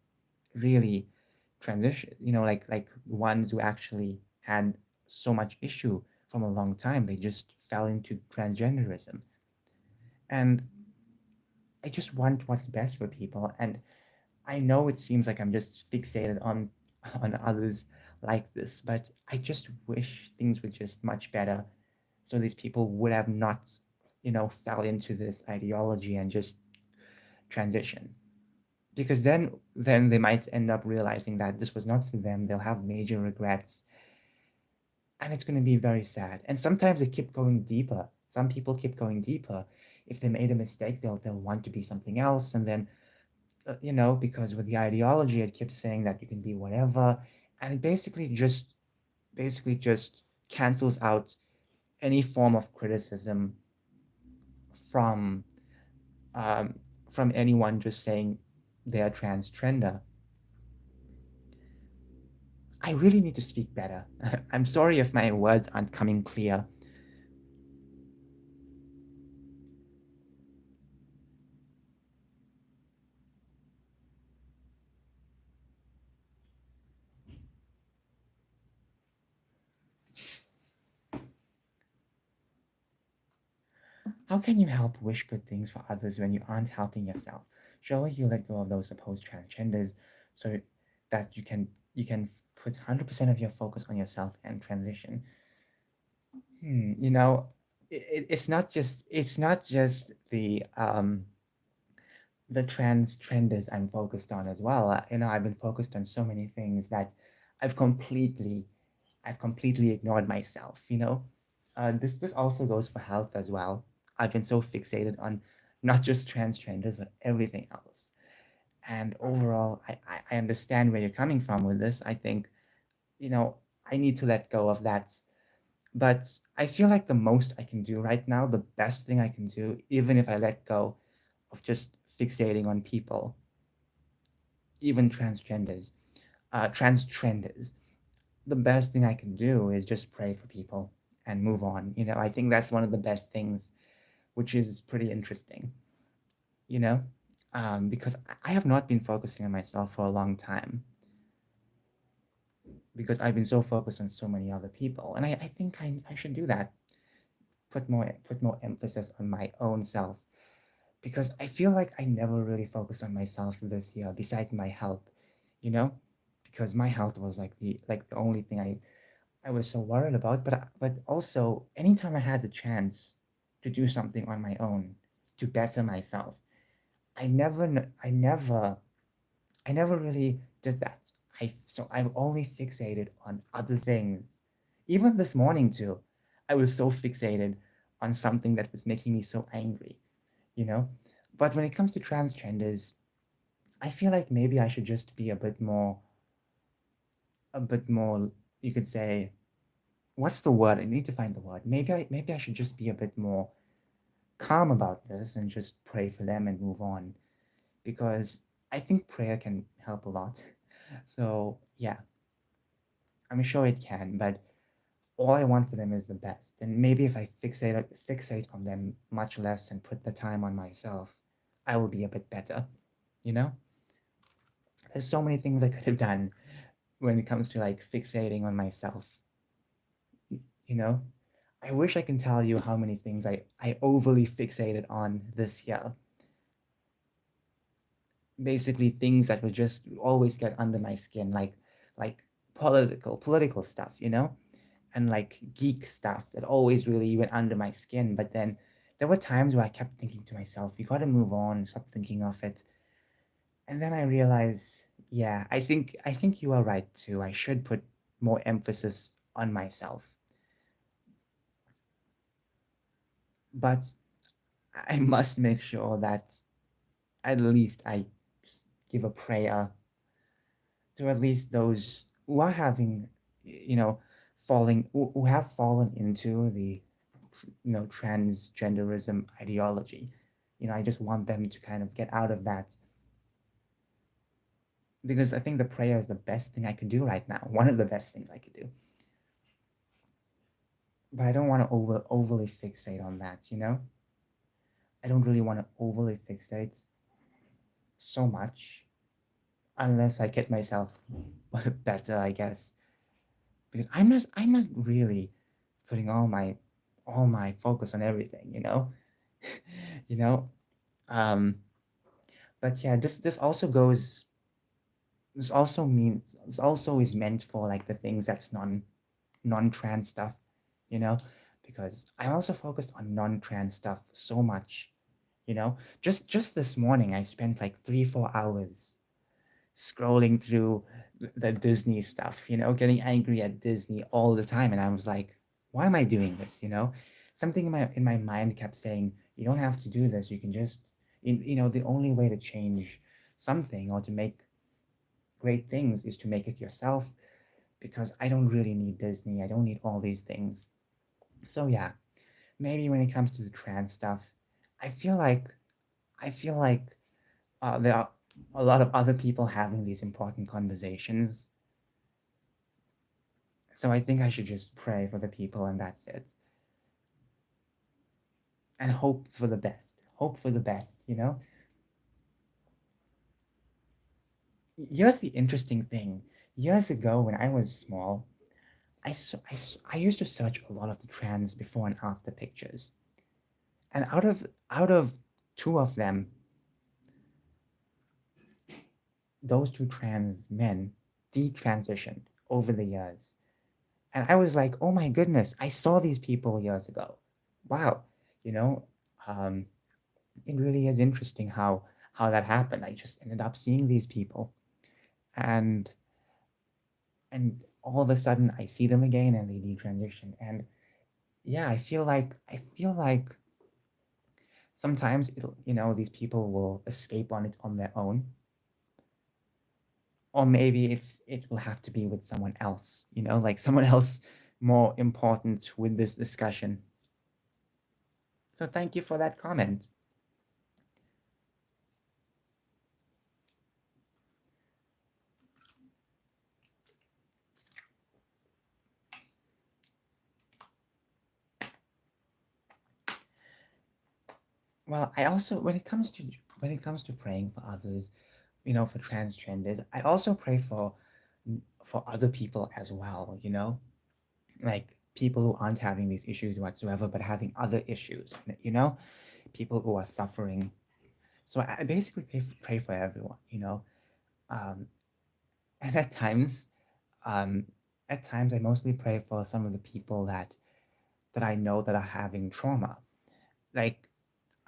A: transition. Like ones who actually had so much issue from a long time. They just fell into transgenderism. And I just want what's best for people. And I know it seems like I'm just fixated on others like this, but I just wish things were just much better, so these people would have not, fell into this ideology and just transition. Because then they might end up realizing that this was not for them. They'll have major regrets, and it's going to be very sad. And sometimes they keep going deeper. Some people keep going deeper. If they made a mistake, they'll want to be something else, and then because with the ideology, it keeps saying that you can be whatever, and it basically just cancels out any form of criticism from um, from anyone just saying they're transgender. I really need to speak better. I'm sorry if my words aren't coming clear. How can you help wish good things for others when you aren't helping yourself? Surely you let go of those supposed transgenders so that you can put 100% of your focus on yourself and transition. You know, it's not just the trenders I'm focused on as well. I've been focused on so many things that I've completely I've completely ignored myself. This also goes for health as well. I've been so fixated on not just transgenders but everything else. And overall, I understand where you're coming from with this. I think you know I need to let go of that. But I feel like the most I can do right now, the best thing I can do, even if I let go of just fixating on people, even transtrenders, the best thing I can do is just pray for people and move on. I think that's one of the best things, which is pretty interesting, you know, because I have not been focusing on myself for a long time because I've been so focused on so many other people. And I think I should do that, put more emphasis on my own self because I feel like I never really focused on myself this year besides my health, you know, because my health was like the only thing I was so worried about. But also anytime I had the chance to do something on my own to better myself, I never really did that. I'm only fixated on other things. Even this morning too, I was so fixated on something that was making me so angry, you know. But when it comes to transgenders, I feel like maybe I should just be a bit more. You could say, what's the word? I need to find the word. Maybe I should just be a bit more calm about this and just pray for them and move on because I think prayer can help a lot. So yeah, I'm sure it can, but all I want for them is the best. And maybe if I fixate on them much less and put the time on myself, I will be a bit better. You know, there's so many things I could have done when it comes to like fixating on myself. You know, I wish I can tell you how many things I overly fixated on this year. Basically, things that would just always get under my skin, like political stuff, and like geek stuff that always really went under my skin. But then there were times where I kept thinking to myself, you got to move on, stop thinking of it. And then I realized, yeah, I think you are right too. I should put more emphasis on myself. But I must make sure that at least I give a prayer to at least those who are having, you know, who have fallen into the, transgenderism ideology. I just want them to kind of get out of that because I think the prayer is the best thing I could do right now. One of the best things I could do. But I don't want to overly fixate on that. I don't really want to overly fixate so much unless I get myself better, I guess. Because I'm not really putting all my focus on everything, you know. Um, but yeah, this also is meant for like the things that's non-trans stuff, you know, because I'm also focused on non-trans stuff so much, Just this morning, I spent like 3-4 hours scrolling through the Disney stuff, getting angry at Disney all the time. And I was like, why am I doing this? Something in my mind kept saying, you don't have to do this. You can just, the only way to change something or to make great things is to make it yourself because I don't really need Disney. I don't need all these things. So yeah, maybe when it comes to the trans stuff, I feel like there are a lot of other people having these important conversations. So I think I should just pray for the people and that's it. And hope for the best. Hope for the best. Here's the interesting thing. Years ago, when I was small, I used to search a lot of the trans before and after pictures. And out of two of them, those two trans men detransitioned over the years. And I was like, oh my goodness, I saw these people years ago. Wow. You know, um, it really is interesting how that happened. I just ended up seeing these people, and and all of a sudden I see them again and they detransition. And yeah, I feel like sometimes it'll, these people will escape on it on their own, or maybe it will have to be with someone else, like someone else more important with this discussion. So thank you for that comment. Well, I also, when it comes to praying for others, for transgenders, I also pray for other people as well, like people who aren't having these issues whatsoever but having other issues, people who are suffering. So I basically pray for everyone, um, and um, at times I mostly pray for some of the people that I know that are having trauma. Like,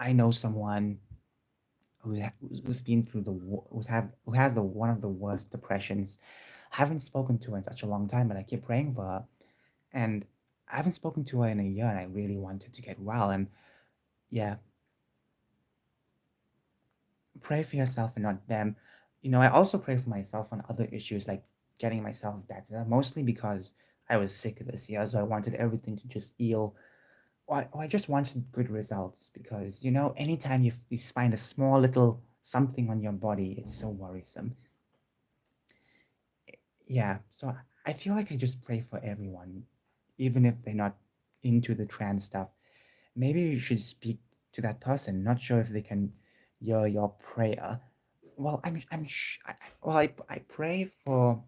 A: I know someone who's been through who has the one of the worst depressions. I haven't spoken to her in such a long time, but I keep praying for her. And I haven't spoken to her in a year, and I really wanted to get well. And yeah, pray for yourself and not them. I also pray for myself on other issues like getting myself better, mostly because I was sick this year, so I wanted everything to just heal. Or I just wanted good results because, anytime you find a small little something on your body, it's so worrisome. Yeah, so I feel like I just pray for everyone, even if they're not into the trans stuff. Maybe you should speak to that person. Not sure if they can hear your prayer. Well, I pray for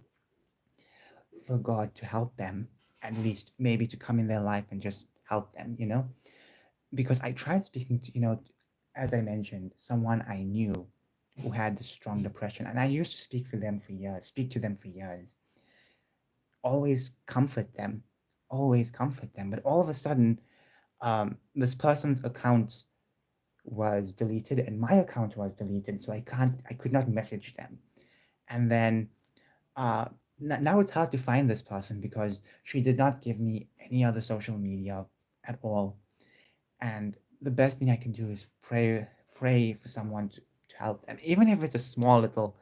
A: God to help them, at least maybe to come in their life and just help them, because I tried speaking to, as I mentioned, someone I knew who had this strong depression, and I used to speak to them for years, always comfort them. But all of a sudden, this person's account was deleted and my account was deleted, so I could not message them. And then uh, now it's hard to find this person because she did not give me any other social media at all. And the best thing I can do is pray for someone to help them, even if it's a small little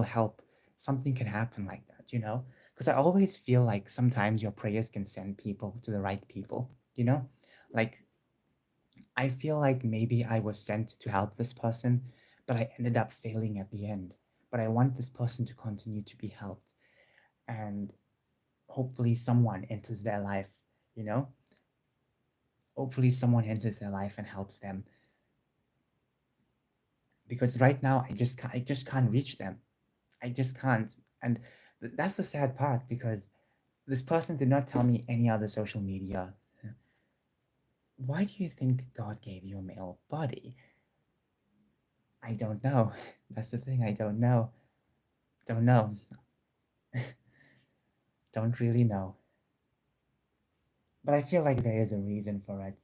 A: help. Something can happen like that, because I always feel like sometimes your prayers can send people to the right people, like I feel like maybe I was sent to help this person, but I ended up failing at the end. But I want this person to continue to be helped, and hopefully someone enters their life, you know? Hopefully someone enters their life and helps them, because right now I just can't reach them. I just can't. And that's the sad part, because this person did not tell me any other social media. Why do you think God gave you a male body? I don't know. That's the thing. I don't know. Don't know. Don't really know. But I feel like there is a reason for it.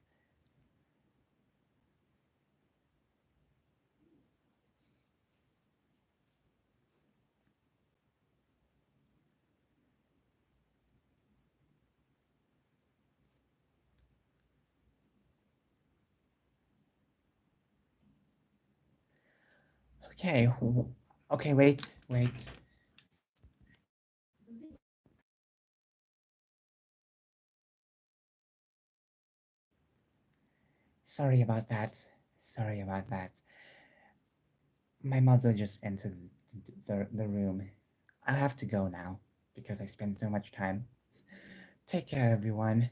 A: Okay. Okay, wait. Sorry about that. Sorry about that. My mother just entered the room. I'll have to go now because I spent so much time. Take care, everyone.